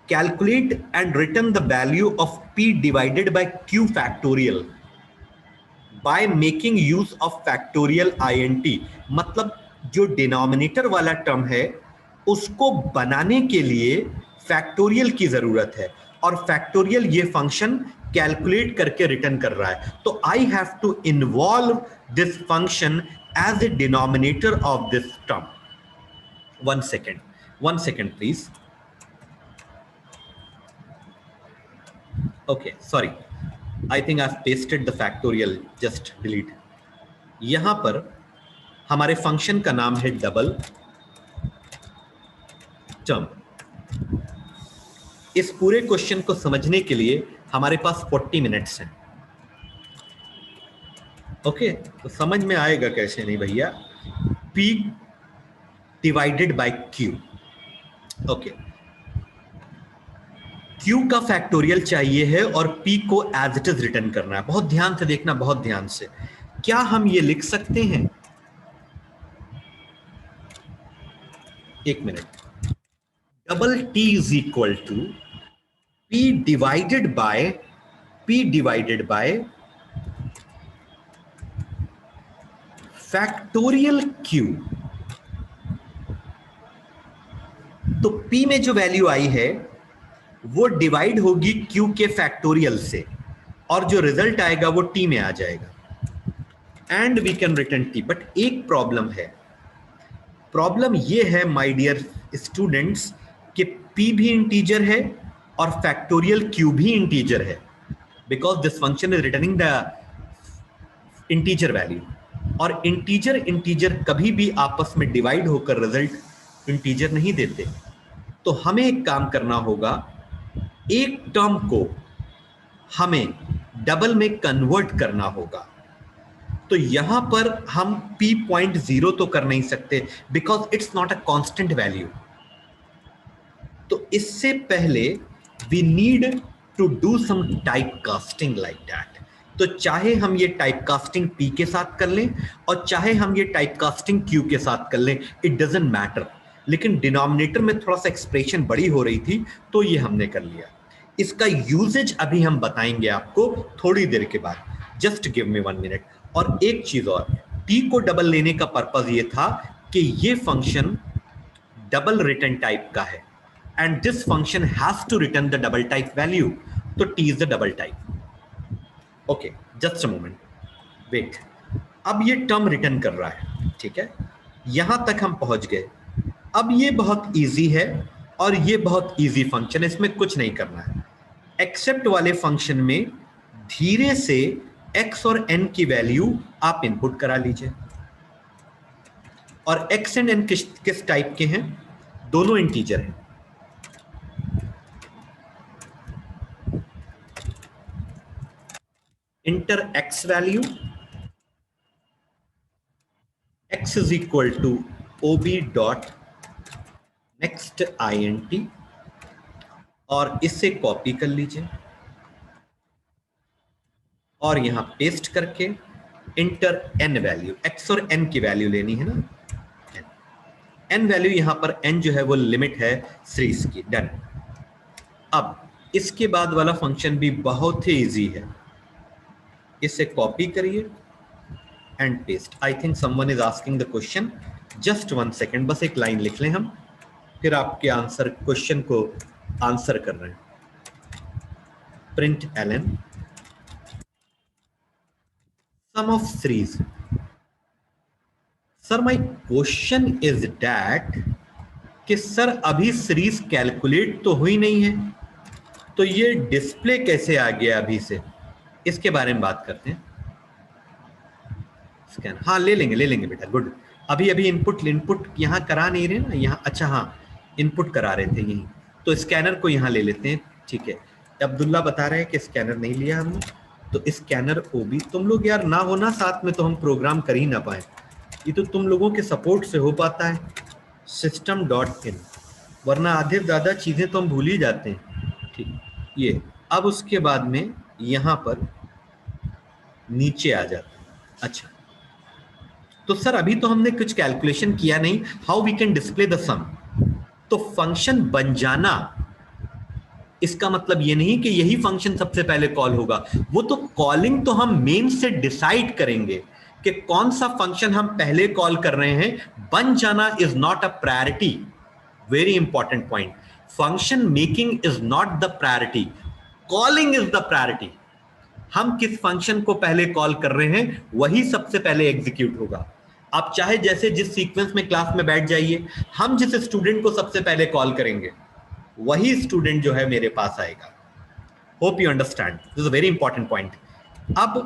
calculate and return the value of p divided bye q factorial by making use of factorial INT। मतलब जो डिनोमिनेटर वाला टर्म है उसको बनाने के लिए फैक्टोरियल की जरूरत है, और फैक्टोरियल ये फंक्शन कैलकुलेट करके रिटर्न कर रहा है। तो I have to involve this function as a denominator of this term. One second please, okay sorry, I think I pasted the factorial, just delete. यहां पर हमारे फंक्शन का नाम है डबल टर्म। इस पूरे क्वेश्चन को समझने के लिए हमारे पास 40 मिनट्स हैं। ओके, तो समझ में आएगा कैसे नहीं भैया, P divided bye Q। Okay, Q का फैक्टोरियल चाहिए है और P को एज इट इज रिटर्न करना है। बहुत ध्यान से देखना, बहुत ध्यान से। क्या हम ये लिख सकते हैं? एक minute. Double T is equal to P divided by factorial Q। तो P में जो वैल्यू आई है वो डिवाइड होगी Q के फैक्टोरियल से, और जो रिजल्ट आएगा वो T में आ जाएगा। And we can return T। But एक प्रॉब्लम है। प्रॉब्लम ये है माय डियर स्टूडेंट्स कि P भी इंटीजर है और फैक्टोरियल Q भी इंटीजर है, because this function is returning the integer value. और इंटीजर कभी भी आपस में डिवाइड होकर रिजल्ट इंटीजर नहीं देते। तो हमें एक काम करना होगा, एक टर्म को हमें डबल में कन्वर्ट करना होगा। तो यहां पर हम P.0 तो कर नहीं सकते, because it's not a constant value. तो इससे पहले we need to do some type casting like that. तो चाहे हम ये टाइप कास्टिंग P के साथ कर लें और चाहे हम ये टाइप कास्टिंग Q के साथ कर लें, इट डजंट मैटर। लेकिन डिनोमिनेटर में थोड़ा सा एक्सप्रेशन बड़ी हो रही थी तो ये हमने कर लिया। इसका यूजेज अभी हम बताएंगे आपको थोड़ी देर के बाद। Just give me 1 minute. और एक चीज और, T को डबल लेने का पर्पज ये था कि ये फंक्शन डबल रिटर्न टाइप का है, and this function has to return the double type value. तो T is the double type. Okay, just a moment, wait. अब ये टर्म रिटर्न कर रहा है, ठीक है, यहां तक हम पहुंच गए। अब ये बहुत इजी है और ये बहुत इजी फंक्शन है, इसमें कुछ नहीं करना है। एक्सेप्ट वाले फंक्शन में धीरे से x और n की वैल्यू आप इनपुट करा लीजिए। और x एंड n किस टाइप के हैं? दोनों इंटीजर हैं। Enter x value, x is equal to ob dot next int, और इससे कॉपी कर लीजिए और यहां पेस्ट करके इंटर n वैल्यू, x और n की वैल्यू लेनी है ना, n वैल्यू यहां पर n जो है वो लिमिट है सीरीज की। डन। अब इसके बाद वाला फंक्शन भी बहुत ही इजी है। इसे कॉपी करिए and paste. I think someone is asking the question, just 1 second, बस एक लाइन लिख लें हम, फिर आपके आंसर क्वेश्चन को आंसर कर रहे हैं। Print ln sum of series. Sir my question is that कि सर अभी सीरीज कैलकुलेट तो हुई नहीं है, तो ये डिस्प्ले कैसे आ गया अभी से? इसके बारे में बात करते हैं। स्कैन, हाँ ले लेंगे बेटा, गुड। अभी इनपुट यहाँ करा नहीं रहे ना, यहाँ, अच्छा हाँ इनपुट करा रहे थे यहीं, तो स्कैनर को यहाँ ले लेते हैं, ठीक है। अब्दुल्ला बता रहे हैं कि स्कैनर नहीं लिया हमने, तो स्कैनर ओबी। तुम लोग यार ना होना साथ में तो हम प्रोग्राम कर ही ना पाए, ये तो तुम लोगों के सपोर्ट से हो पाता है। system.in, वरना आधे ज़्यादा चीज़ें तो हम भूल ही जाते हैं, ठीक। ये अब उसके बाद में यहाँ पर नीचे आ जाता है। अच्छा, तो सर अभी तो हमने कुछ कैलकुलेशन किया नहीं, how we can display the sum? तो फंक्शन बन जाना इसका मतलब ये नहीं कि यही फंक्शन सबसे पहले कॉल होगा, वो तो कॉलिंग तो हम मेन से डिसाइड करेंगे कि कौन सा फंक्शन हम पहले कॉल कर रहे हैं। बन जाना is not a priority, very important point. Function making is not the priority, calling is the priority. हम किस फंक्शन को पहले कॉल कर रहे हैं वही सबसे पहले एग्जीक्यूट होगा। आप चाहे जैसे जिस सीक्वेंस में क्लास में बैठ जाइए, हम जिस स्टूडेंट को सबसे पहले कॉल करेंगे वही स्टूडेंट जो है मेरे पास आएगा। Hope you understand. This is a very important point. Ab,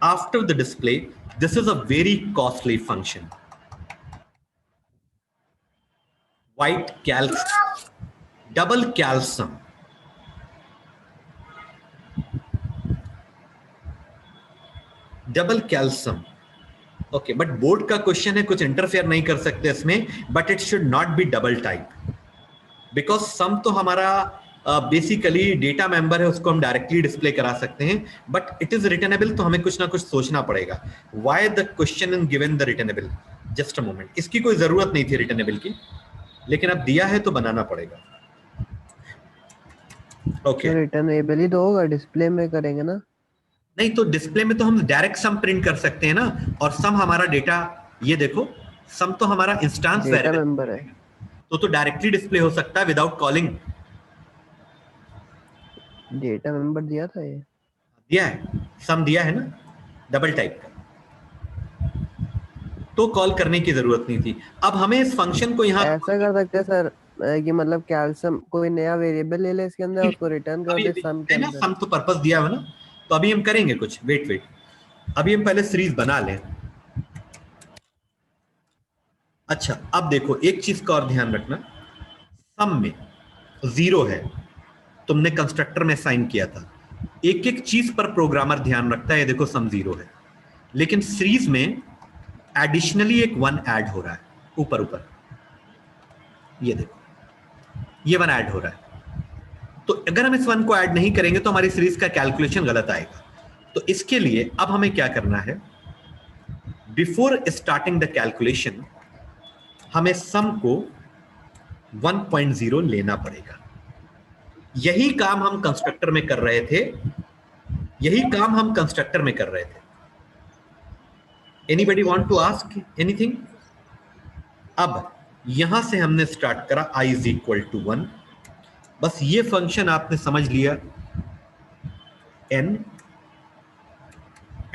after the display, this is a very costly function. White calcium, double calcium. Double calcium. Okay, but board का क्वेश्चन है, कुछ interfere नहीं कर सकते इसमें, but it should not be double type, because some तो हमारा basically data member है, उसको हम डायरेक्टली डिस्प्ले करा सकते हैं, बट इट इज रिटर्नेबल, तो हमें कुछ ना कुछ सोचना पड़ेगा. Why the question in given the returnable? Just a moment, इसकी कोई जरूरत नहीं थी रिटर्नेबल की, लेकिन अब दिया है तो बनाना पड़ेगा. ओके, रिटर्नेबल ही तो होगा, डिस्प्ले में करेंगे ना. नहीं तो डिस्प्ले में तो हम डायरेक्ट सम प्रिंट कर सकते हैं ना, और सम हमारा डेटा, ये देखो सम तो हमारा इंस्टेंस डेटा वेरिएबल मेंबर है, तो डायरेक्टली डिस्प्ले हो सकता है विदाउट कॉलिंग. डेटा मेंबर दिया था ये. दिया है, सम दिया है ना, डबल टाइप का, तो कॉल करने की जरूरत नहीं थी. अब हमें इस फंक्शन को यहाँ ऐसा कर सकते हैं सर कि मतलब कैल्शियम कोई नया वेरिएबल ले ले इसके अंदर, उसको रिटर्न कर दे सम के है ना, अंदर. सम तो पर्पस दिया हुआ ना, तो अभी हम करेंगे कुछ. वेट, अभी हम पहले सीरीज बना लें. अच्छा, अब देखो एक चीज का और ध्यान रखना, सम में 0 है, तुमने कंस्ट्रक्टर में साइन किया था. एक एक चीज पर प्रोग्रामर ध्यान रखता है. ये देखो सम 0 है, लेकिन सीरीज में एडिशनली एक 1 ऐड हो रहा है ऊपर. ये देखो, ये 1 ऐड हो रहा है. तो अगर हम इस 1 को ऐड नहीं करेंगे तो हमारी सीरीज का कैलकुलेशन गलत आएगा. तो इसके लिए अब हमें क्या करना है, बिफोर स्टार्टिंग द कैलकुलेशन हमें सम को 1.0 लेना पड़ेगा. यही काम हम कंस्ट्रक्टर में कर रहे थे, anybody want to ask anything? अब यहां से हमने स्टार्ट करा i इज इक्वल टू 1. बस ये फंक्शन आपने समझ लिया, n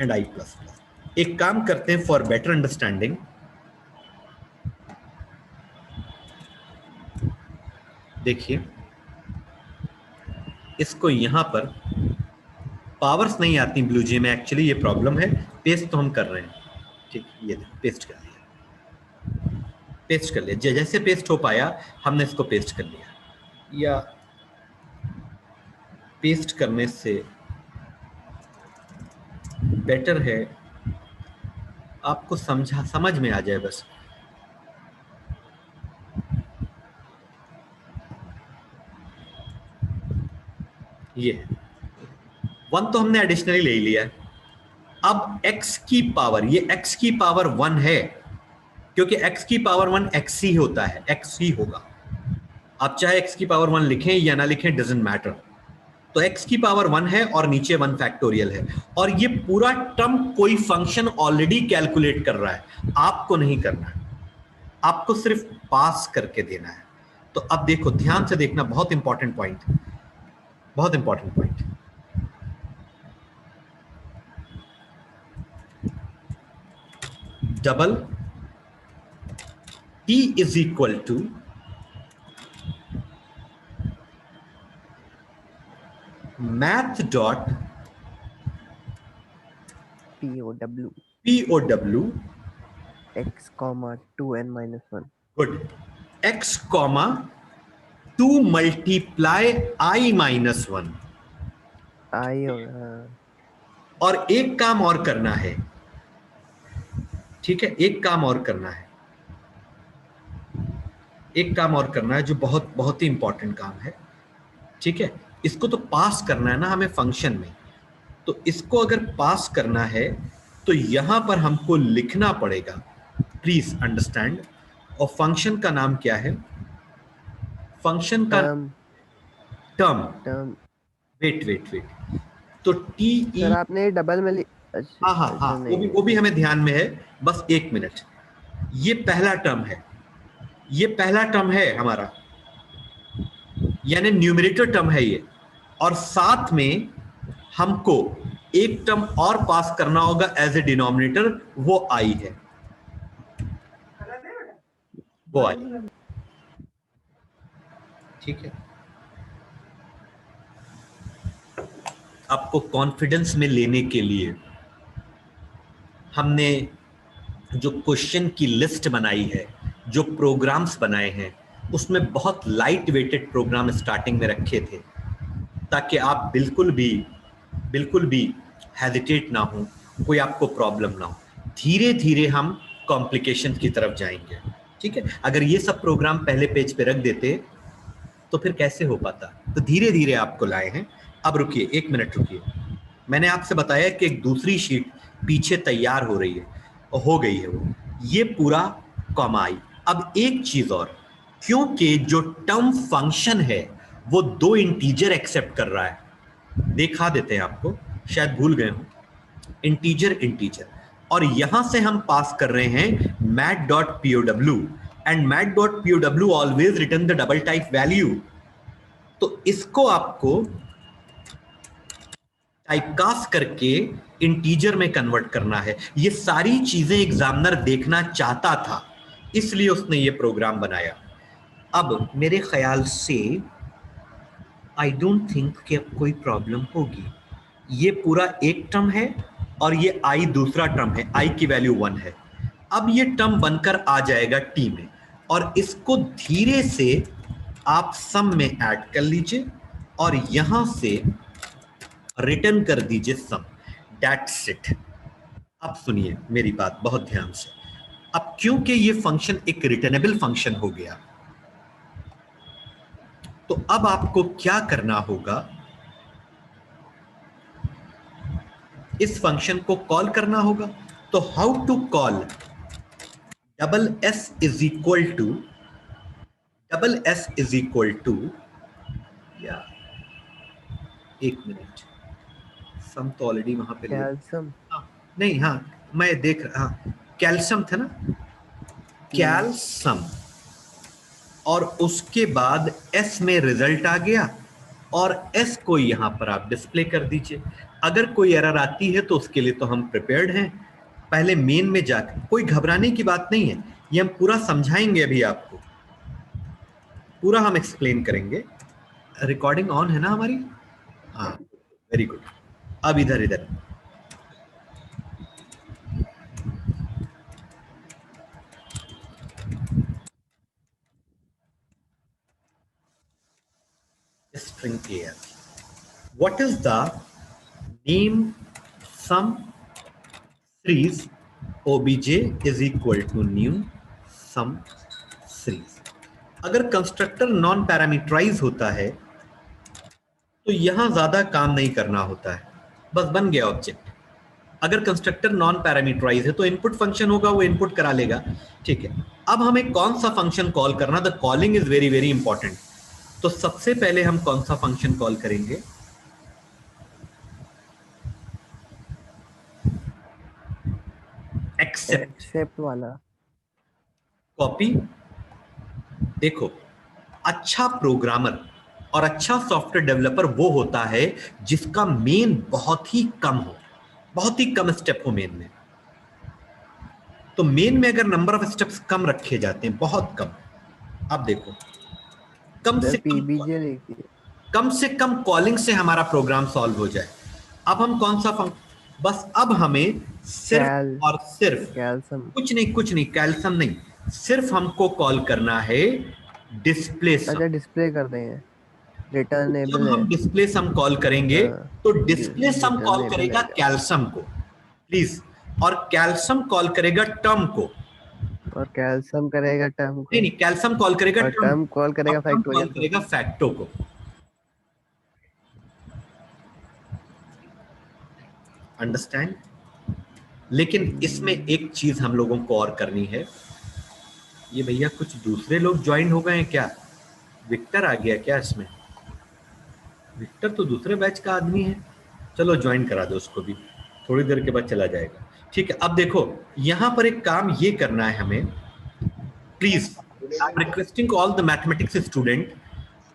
and i plus plus. एक काम करते हैं फॉर बेटर अंडरस्टैंडिंग, देखिए इसको यहां पर पावर्स नहीं आती ब्लूजी में, एक्चुअली ये प्रॉब्लम है. पेस्ट तो हम कर रहे हैं, ठीक, ये पेस्ट कर लिया, जैसे पेस्ट हो पाया हमने इसको पेस्ट कर लिया. या पेस्ट करने से बेटर है आपको समझ में आ जाए बस. ये 1 तो हमने एडिशनली ले लिया है. अब x की पावर, ये x की पावर 1 है, क्योंकि x की पावर 1 x ही होता है, x ही होगा. आप चाहे x की पावर 1 लिखें या ना लिखें, डजंट मैटर. तो x की पावर 1 है और नीचे 1 फैक्टोरियल है, और ये पूरा टर्म कोई फंक्शन ऑलरेडी कैलकुलेट कर रहा है, आपको नहीं करना है, आपको सिर्फ पास करके देना है. तो अब देखो, ध्यान से देखना, बहुत important point. Double t is equal to math dot POW x, 2n minus 1. good x comma 2 multiply I minus 1. आई होगा. और एक काम और करना है, ठीक है, एक काम और करना है जो बहुत बहुत ही इंपॉर्टेंट काम है. ठीक है, इसको तो पास करना है ना हमें फंक्शन में. तो इसको अगर पास करना है तो यहां पर हमको लिखना पड़ेगा, प्लीज अंडरस्टैंड. और फंक्शन का नाम क्या है? फंक्शन का टर्म. वेट, तो टी ई. सर आपने डबल में हाँ, वो भी हमें ध्यान में है, बस एक मिनट. ये पहला टर्म है हमारा, यानी न्यूमरेटर टर्म है ये, और साथ में हमको एक टर्म और पास करना होगा एज ए डिनोमिनेटर, वो आई है, वो आई. ठीक है, आपको कॉन्फिडेंस में लेने के लिए हमने जो क्वेश्चन की लिस्ट बनाई है, जो प्रोग्राम्स बनाए हैं, उसमें बहुत लाइट वेटेड प्रोग्राम स्टार्टिंग में रखे थे, ताकि आप बिल्कुल भी हेजिटेट ना हो, कोई आपको प्रॉब्लम ना हो। धीरे धीरे हम कॉम्प्लिकेशन की तरफ जाएंगे, ठीक है। अगर ये सब प्रोग्राम पहले पेज पे रख देते तो फिर कैसे हो पाता। तो धीरे धीरे आपको लाए हैं। अब रुकिए, 1 मिनट रुकिए। मैंने आपसे बताया कि एक दूसरी शीट पीछे तैयार हो रही है, हो गई है वो, ये पूरा कॉमा आई। अब एक चीज और, क्योंकि जो टर्म फंक्शन है वो 2 इंटीजर एक्सेप्ट कर रहा है, दिखा देते हैं आपको, शायद भूल गए हो, इंटीजर, और यहां से हम पास कर रहे हैं mat.pow, and mat.pow always return the double type value. तो इसको आपको टाइपकास्ट करके इंटीजर में कन्वर्ट करना है। ये सारी चीजें एग्जामिनर देखना चाहता था, इसलिए उसने ये प्रोग्राम बनाया। अब मेरे ख्याल से आई डोंट थिंक कि अब कोई प्रॉब्लम होगी। ये पूरा एक टर्म है और ये आई दूसरा टर्म है, आई की वैल्यू 1 है। अब ये टर्म बनकर आ जाएगा टी में, और इसको धीरे से आप सम में ऐड कर लीजिए और यहां से रिटर्न कर दीजिए सम। That's it. अब सुनिए मेरी बात बहुत ध्यान से। अब क्योंकि ये फंक्शन एक रिटर्नेबल फंक्शन हो गया, तो अब आपको क्या करना होगा, इस फंक्शन को कॉल करना होगा। तो how to call double s is equal to या 1 मिनट, सम तो ऑलरेडी वहां पे कैल्शियम नहीं, हाँ मैं देख रहा, हाँ कैल्शियम था ना, कैल्शियम, और उसके बाद एस में रिजल्ट आ गया, और एस को यहां पर आप डिस्प्ले कर दीजिए। अगर कोई एरर आती है तो उसके लिए तो हम प्रिपेयर्ड हैं। पहले मेन में जाकर, कोई घबराने की बात नहीं है, ये हम पूरा समझाएंगे, अभी आपको पूरा हम एक्सप्लेन करेंगे। रिकॉर्डिंग ऑन है ना हमारी? हाँ, वेरी गुड। अब इधर string clear. What is the name sum series obj is equal to new sum series? अगर कंस्ट्रक्टर नॉन पैरामीटराइज होता है तो यहां ज्यादा काम नहीं करना होता है, बस बन गया ऑब्जेक्ट। अगर कंस्ट्रक्टर नॉन पैरामीटराइज है तो इनपुट फंक्शन होगा, वो इनपुट करा लेगा, ठीक है। अब हमें कौन सा फंक्शन कॉल करना, the calling is very very important. तो सबसे पहले हम कौन सा फंक्शन कॉल करेंगे, एक्सेप्ट वाला। कॉपी। देखो, अच्छा प्रोग्रामर और अच्छा सॉफ्टवेयर डेवलपर वो होता है जिसका मेन बहुत ही कम हो, बहुत ही कम स्टेप हो मेन में। तो मेन में अगर नंबर ऑफ स्टेप्स कम रखे जाते हैं, बहुत कम, आप देखो कम से कम कॉलिंग से हमारा प्रोग्राम सॉल्व हो जाए। अब हम कौन सा बस अब हमें सिर्फ और सिर्फ कुछ नहीं कैल्शियम नहीं, सिर्फ हमको कॉल करना है डिस्प्ले। अच्छा, डिस्प्ले कर देंगे, रिटर्नेबल। जब हम डिस्प्ले सम कॉल करेंगे तो डिस्प्ले सम कॉल करेगा कैल्शियम को, प्लीज, और कैल्शियम कॉल करेगा टर्म को, और कैल्शियम करेगा टर्म को। नहीं कैल्शियम कॉल करेगा टर्म कॉल करेगा फैक्टो को। अंडरस्टैंड? लेकिन इसमें एक चीज हम लोगों को और करनी है। ये भैया कुछ दूसरे लोग ज्वाइन हो गए हैं क्या? विक्टर आ गया क्या इसमें? विक्टर तो दूसरे बैच का आदमी है, चलो ज्वाइन करा दो उसको भी, थोड़ी देर के बाद चला जाएगा, ठीक है। अब देखो यहां पर एक काम ये करना है हमें, please I am requesting all the mathematics student,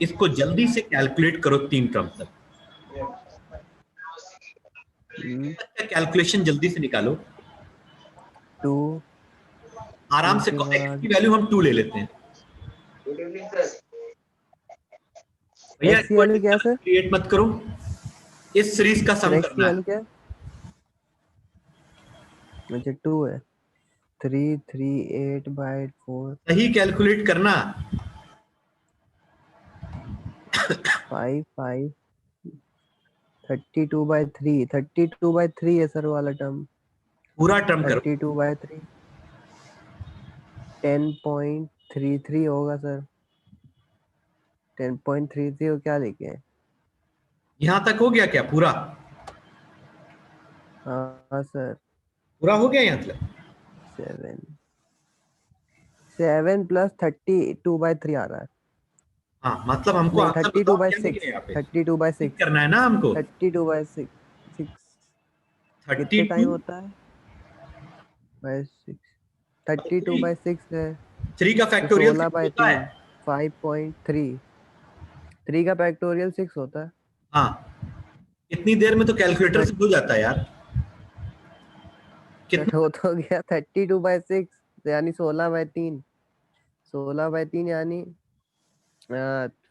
इसको जल्दी से कैलकुलेट करो 3 टर्म तक। कैलकुलेशन जल्दी से निकालो। 2 आराम से, x की वैल्यू हम 2 ले लेते हैं भैया, क्रिएट मत करो, इस सीरीज का सम x की करना है। वैल्यू क्या है? अच्छा 2 है। 338/4 सही कैलकुलेट करना। 5 32/3 32/3 है सर वाला टर्म। पूरा टर्म करो। 32/3 10.33 होगा सर। 10.33 को क्या लेके है? यहां तक हो गया क्या पूरा? हाँ सर। पूरा हो गया यहां तक? 7 प्लस 32/3 आ रहा है। हाँ, मतलब हमको नहीं आंसर थर्टी टू बताओ बाई क्या लिखे सिक्स यहाँ पे। 32/6 ठीक करना है ना हमको। 32/6 थर्टी कितने टू टाइम होता है? बाय 6 32/6 है। 3 का तो फैक्टोरियल 16/3 होता है। 5.3 3 का फैक्टोरियल 6 होता है। हाँ, इतनी देर में तो कैलकुलेटर से हो जाता है यार। कट कितना? हो तो गया 32/6 यानी 16/3 16/3 यानी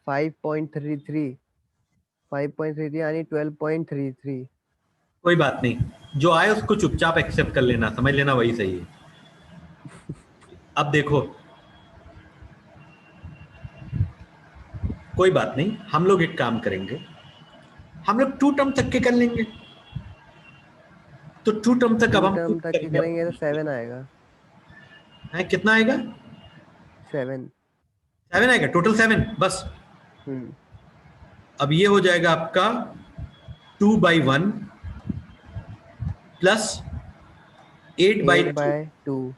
5.33 5.33 यानी 12.33। कोई बात नहीं, जो आए उसको चुपचाप एक्सेप्ट कर लेना, समझ लेना वही सही है। अब देखो, कोई बात नहीं, हम लोग एक काम करेंगे, हम लोग 2 टर्म तक के कर लेंगे। तो 2 टर्म तक अब 2 हम टर्म प्रूव तक के करेंगे करेंगे तो अपनी। 7 आएगा। है कितना आएगा? 7। 7 आएगा, टोटल 7 बस। हम्म। अब ये हो जाएगा आपका 2/1 प्लस 8/2। 8/2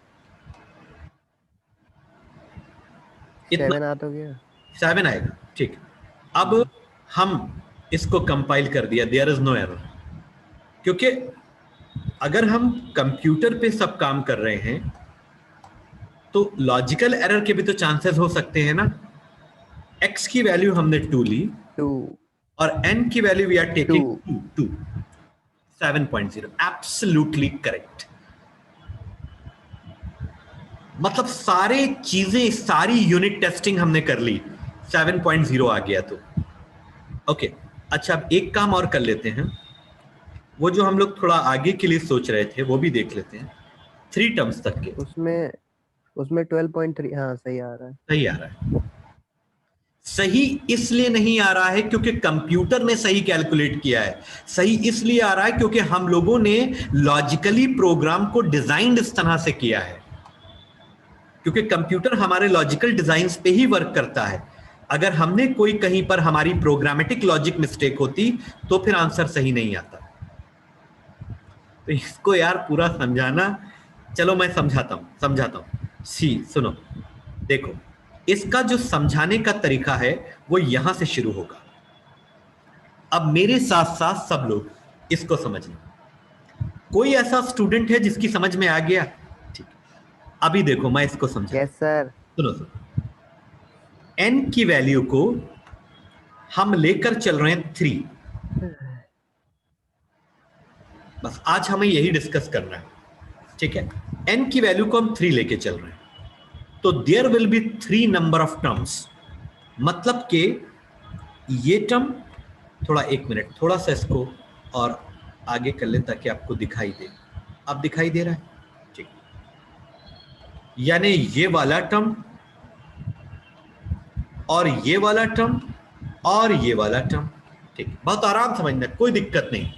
इतना 7 आ तो गया। 7 आएगा, ठीक। अब हम इसको कंपाइल कर दिया, देयर इज नो एरर। क्योंकि अगर हम कंप्यूटर पे सब काम कर रहे हैं तो लॉजिकल एरर के भी तो चांसेस हो सकते हैं ना। x की वैल्यू हमने 2 ली 2 और n की value we are taking 2 2। 7.0 absolutely correct. मतलब सारे चीजें, सारी यूनिट टेस्टिंग हमने कर ली, 7.0 आ गया तो ओके। अच्छा, अब एक काम और कर लेते हैं, वो जो हम लोग थोड़ा आगे के लिए सोच रहे थे वो भी देख लेते हैं। 3 टर्म्स तक के उसमें उसमें 12.3 हाँ सही आ रहा है। सही आ रहा है। सही इसलिए नहीं आ रहा है क्योंकि कंप्यूटर ने सही कैलकुलेट किया है। सही इसलिए आ रहा है क्योंकि हम लोगों ने लॉजिकली प्रोग्राम को डिजाइन इस तरह से किया है, क्योंकि कंप्यूटर हमारे लॉजिकल डिजाइन्स पे ही वर्क करता है। अगर हमने कोई कहीं पर हमारी प्रोग्रामेटिक लॉजिक मिस्टेक होती तो फिर आंसर सही नहीं आता। तो इसको यार पूरा समझाना, चलो मैं समझाता हूं। सी सुनो, देखो, इसका जो समझाने का तरीका है वो यहां से शुरू होगा। अब मेरे साथ साथ सब लोग इसको समझना। कोई ऐसा स्टूडेंट है जिसकी समझ में आ गया? ठीक, अभी देखो मैं इसको समझा। Yes sir. सुनो, n की वैल्यू को हम लेकर चल रहे हैं 3। बस आज हमें यही डिस्कस करना है, ठीक है। n की वैल्यू को हम 3 लेके चल रहे हैं, तो there will be 3 number of terms. मतलब कि ये टर्म, थोड़ा एक मिनट, थोड़ा सा इसको और आगे कर ले ताकि आपको दिखाई दे। अब दिखाई दे रहा है? ठीक। यानी ये वाला टर्म और ये वाला टर्म और ये वाला टर्म। ठीक, बहुत आराम समझना, कोई दिक्कत नहीं।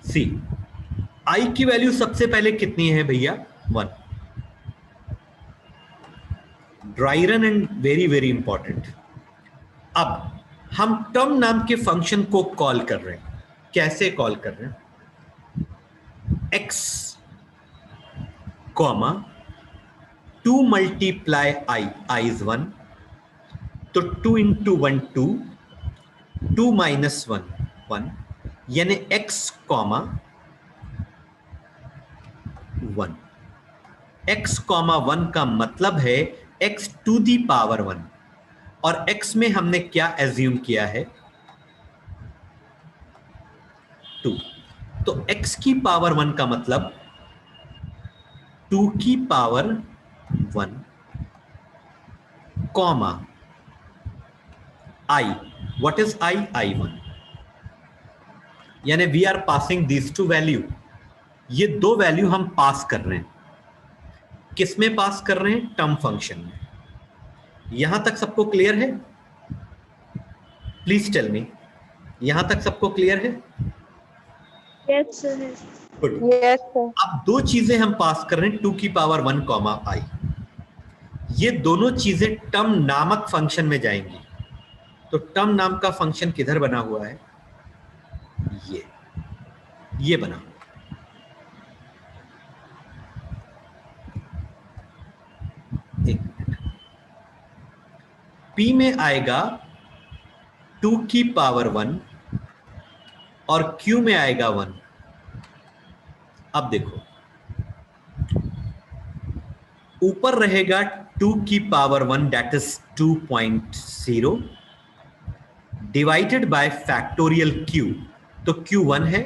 सी, आई की वैल्यू सबसे पहले कितनी है भैया? 1। Dry run and very very important. अब हम टर्म नाम के फंक्शन को कॉल कर रहे हैं। कैसे कॉल कर रहे हैं? x comma 2 multiply i is 1, तो 2 इंटू 1 2, 2 माइनस 1 1, यानी x कॉमा 1। x कॉमा 1 का मतलब है x टू दी पावर 1, और x में हमने क्या एज्यूम किया है? 2। तो x की पावर 1 का मतलब 2 की power 1 comma i, what is i? I1। यानी we are passing this two value, ये दो वैल्यू हम पास कर रहे हैं। किस में पास कर रहे हैं? टर्म फंक्शन में। यहां तक सबको क्लियर है? प्लीज टेल मी, यहां तक सबको क्लियर है? Yes, sir. Good. Yes, sir. अब दो चीजें हम पास कर रहे हैं 2 की पावर 1 कॉमा आई। ये दोनों चीजें टर्म नामक फंक्शन में जाएंगी। तो टर्म नाम का फंक्शन किधर बना हुआ है? ये बना हुआ। एक मिनट, P में आएगा 2 की पावर 1 और Q में आएगा 1। अब देखो, ऊपर रहेगा 2 की power 1 that is 2.0 divided by factorial Q। तो Q 1 है,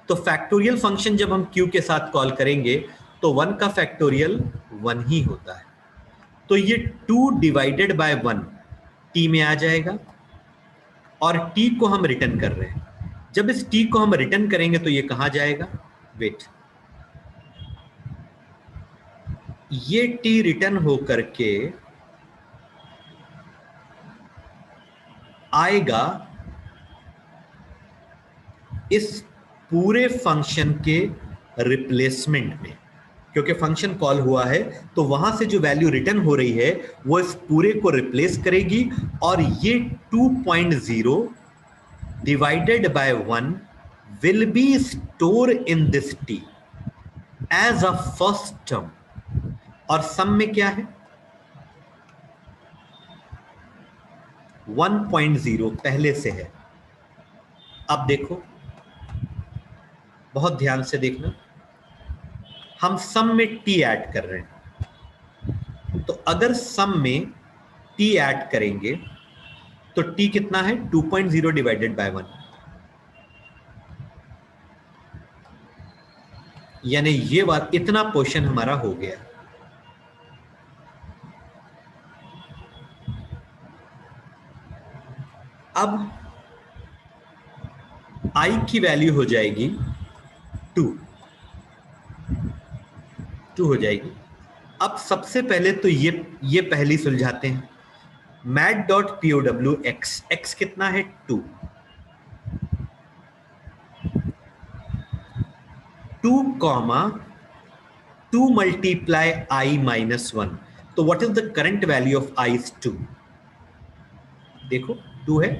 तो फैक्टोरियल फंक्शन जब हम Q के साथ कॉल करेंगे तो 1 का फैक्टोरियल 1 ही होता है। तो ये 2 डिवाइडेड बाय 1 T में आ जाएगा और T को हम रिटर्न कर रहे हैं। जब इस T को हम रिटर्न करेंगे तो ये कहां जाएगा? वेट, ये T रिटर्न होकर के आएगा इस पूरे फंक्शन के रिप्लेसमेंट में, क्योंकि फंक्शन कॉल हुआ है तो वहां से जो वैल्यू रिटर्न हो रही है वो इस पूरे को रिप्लेस करेगी और ये 2.0 divided by 1 will be store in this T as a first term. और सम में क्या है? 1.0 पहले से है। अब देखो, बहुत ध्यान से देखना, हम सम में T ऐड कर रहे हैं। तो अगर सम में T ऐड करेंगे तो T कितना है? 2.0 डिवाइडेड बाय 1, यानी ये बात, इतना पोर्शन हमारा हो गया। अब I की वैल्यू हो जाएगी 2 हो जाएगी। अब सबसे पहले तो ये पहली सुलझाते हैं। mat.pow x कितना है? 2 कॉमा 2 मल्टीप्लाई I माइनस 1। तो what is the current value of I is 2? देखो 2 है,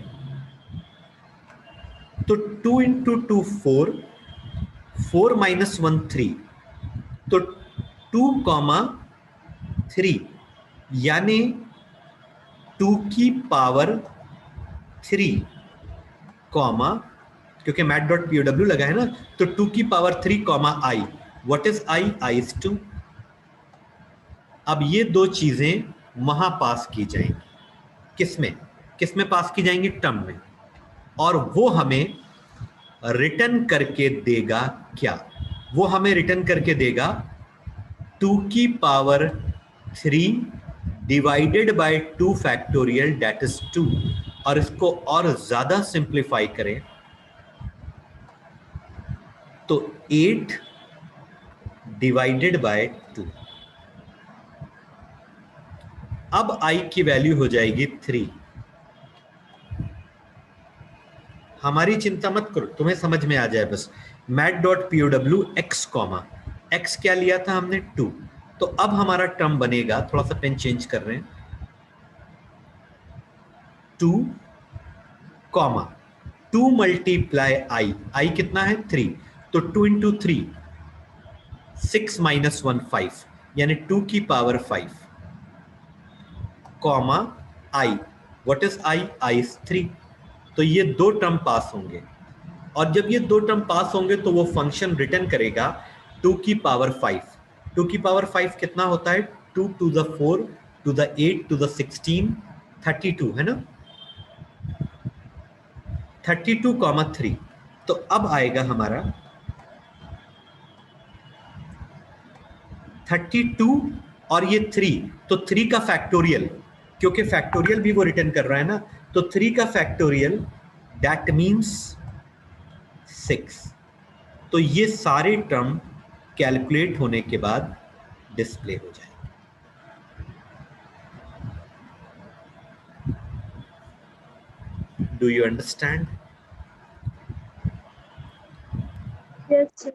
तो 2 इंटू 2 4, 4 माइनस 1 3, तो 2 कॉमा 3 यानी 2 की पावर 3 कॉमा, क्योंकि mat.pow लगा है ना, तो 2 की power 3 comma I। What is I? I is 2। अब ये दो चीजें वहां पास की जाएंगी। किसमें पास की जाएंगी? टर्म में। और वो हमें रिटर्न करके देगा क्या? वो हमें रिटर्न करके देगा 2 की power 3 divided by 2 factorial that is 2। और इसको और ज्यादा सिंप्लीफाई करें तो 8 डिवाइडेड बाय 2। अब I की वैल्यू हो जाएगी 3। हमारी चिंता मत करो, तुम्हें समझ में आ जाए बस। mat.pow x कॉमा x क्या लिया था हमने? 2। तो अब हमारा टर्म बनेगा, थोड़ा सा पेन चेंज कर रहे हैं, 2 कॉमा 2 मल्टीप्लाई I कितना है? 3। तो 2 इंटू 3 6 माइनस 1 5, यानी 2 की power 5 comma I। What is I? I is 3। तो ये दो टर्म पास होंगे, और जब ये दो टर्म पास होंगे तो वो फंक्शन रिटर्न करेगा 2 की पावर 5। 2 की पावर 5 कितना होता है? 2 to the 4 to the 8 to the 16 32 है ना? 32 कॉमा 3। तो अब आएगा हमारा 32 और ये 3, तो 3 का फैक्टोरियल, क्योंकि फैक्टोरियल भी वो रिटर्न कर रहा है ना, तो 3 का फैक्टोरियल दैट मीन्स 6। तो ये सारे टर्म कैलकुलेट होने के बाद डिस्प्ले हो जाए। Do you understand? Yes, sir.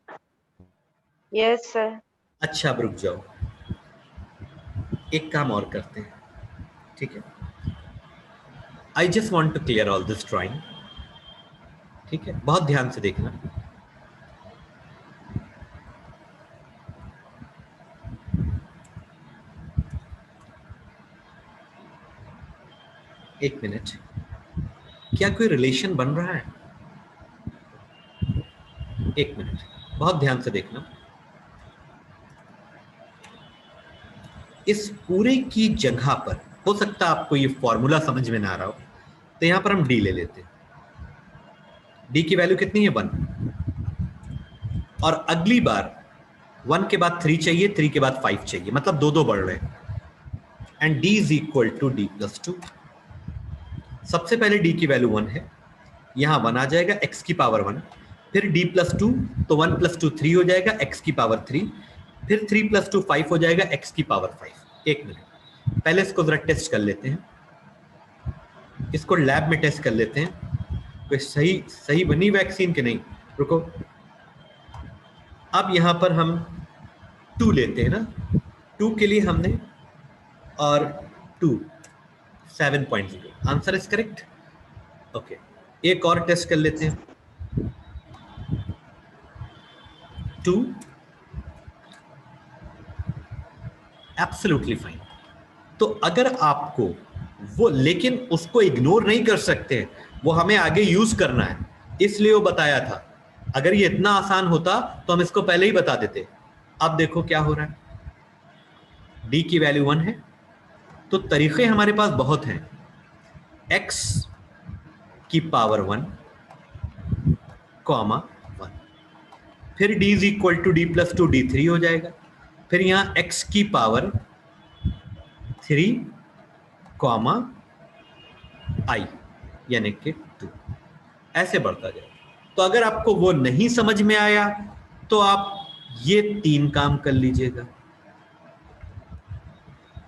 Yes, sir. अच्छा, अब रुक जाओ, एक काम और करते हैं, ठीक है? I just want to clear all this drawing, ठीक है? बहुत ध्यान से देखना। एक मिनट, क्या कोई रिलेशन बन रहा है? एक मिनट, बहुत ध्यान से देखना। इस पूरे की जगह पर, हो सकता है आपको ये फॉर्मूला समझ में ना आ रहा हो, तो यहां पर हम डी ले लेते हैं। डी की वैल्यू कितनी है? 1। और अगली बार 1 के बाद 3 चाहिए, 3 के बाद 5 चाहिए, मतलब 2 बढ़ रहे हैं। And d is equal to d plus 2। सबसे पहले डी की वैल्यू 1 है, यहां 1 आ जाएगा, एक्स की पावर 1। फिर डी प्लस 2, तो 1 प्लस 2 3 हो जाएगा, एक्स की पावर 3। फिर 3 प्लस 2 5 हो जाएगा, एक्स की पावर 5। एक मिनट, पहले इसको जरा टेस्ट कर लेते हैं, इसको लैब में टेस्ट कर लेते हैं, कोई सही बनी वैक्सीन के नहीं। रुको, अब यहां पर हम 2 लेते हैं ना, 2 के लिए हमने और 2 7.0, आंसर इज करेक्ट। ओके, एक और टेस्ट कर लेते हैं, 2 एब्सोल्युटली फाइन। तो अगर आपको वो, लेकिन उसको इग्नोर नहीं कर सकते, वो हमें आगे यूज करना है, इसलिए वो बताया था। अगर ये इतना आसान होता तो हम इसको पहले ही बता देते। अब देखो क्या हो रहा है, डी की वैल्यू 1 है, तो तरीके हमारे पास बहुत हैं। x की पावर 1 कॉमा 1, फिर d is equal to d plus 2, d3 हो जाएगा। फिर यहां x की पावर 3 कॉमा i यानी कि 2, ऐसे बढ़ता जाएगा। तो अगर आपको वो नहीं समझ में आया तो आप ये 3 काम कर लीजिएगा,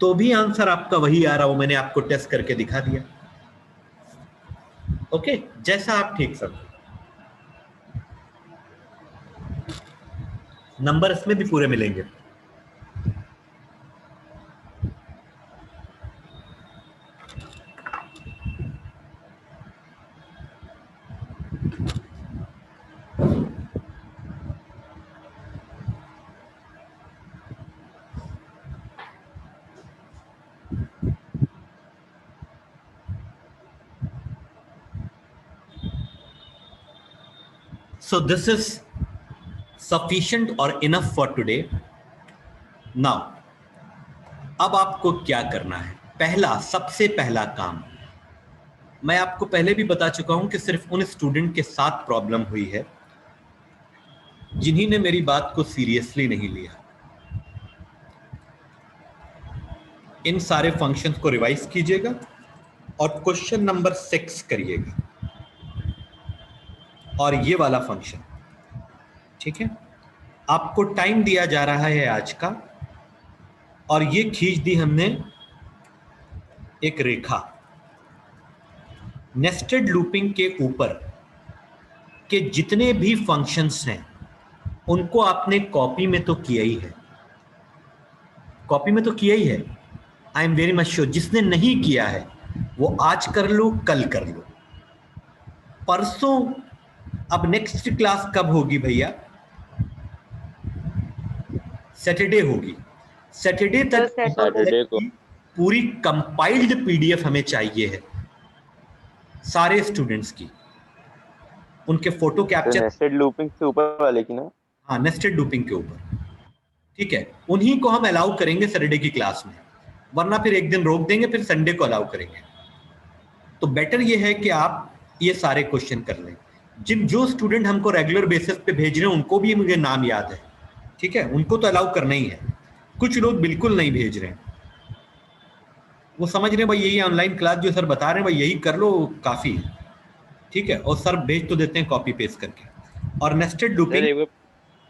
तो भी आंसर आपका वही आ रहा, वो मैंने आपको टेस्ट करके दिखा दिया। ओके, जैसा आप ठीक समझो। नंबर इसमें भी पूरे मिलेंगे। So this is sufficient or enough for today. Now, अब आपको क्या करना है? सबसे पहला काम, मैं आपको पहले भी बता चुका हूं कि सिर्फ उन स्टूडेंट के साथ प्रॉब्लम हुई है जिन्हीं ने मेरी बात को सीरियसली नहीं लिया। इन सारे फंक्शंस को रिवाइज कीजिएगा और क्वेश्चन नंबर 6 करिएगा, और ये वाला फंक्शन, ठीक है? आपको टाइम दिया जा रहा है आज का, और ये खींच दी हमने एक रेखा नेस्टेड लूपिंग के ऊपर के जितने भी फंक्शंस हैं उनको आपने कॉपी में तो किया ही है, कॉपी में तो किया ही है। I am very much sure, जिसने नहीं किया है वो आज कर लो, कल कर लो, परसों। अब नेक्स्ट क्लास कब होगी भैया? सैटरडे होगी। सैटरडे तक सैटरडे को पूरी कंपाइल्ड पीडीएफ हमें चाहिए है सारे स्टूडेंट्स की, उनके फोटो कैप्चर। नेस्टेड लूपिंग से ऊपर वाले की ना? हाँ, नेस्टेड लूपिंग के ऊपर, ठीक है? उन्हीं को हम अलाउ करेंगे सैटरडे की क्लास में, वरना फिर एक दिन रोक देंगे, फिर संडे को अलाउ करेंगे। तो बेटर ये है कि आप ये सारे क्वेश्चन कर लें। जो स्टूडेंट हमको रेगुलर बेसिस पे भेज रहे हैं उनको भी मुझे नाम याद है, ठीक है? उनको तो अलाउ करना ही है। कुछ लोग बिल्कुल नहीं भेज रहे हैं, वो समझ रहे हैं भाई यही ऑनलाइन क्लास जो सर बता रहे हैं भाई यही कर लो काफ़ी है, ठीक है? और सर भेज तो देते हैं कॉपी पेस्ट करके। और नेस्टेड सर लूपिंग एक बार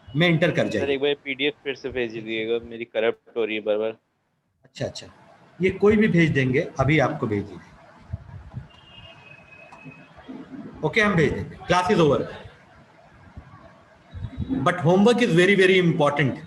में इंटर कर सर जाइए। एक बार पीडीएफ फिर से भेज दीजिएगा, मेरी करप्ट हो रही है बार बार। अच्छा अच्छा, ये कोई भी भेज देंगे, अभी आपको भेज दीजिए। ओके, हम भेज देंगे। Class is over, but homework is very very important.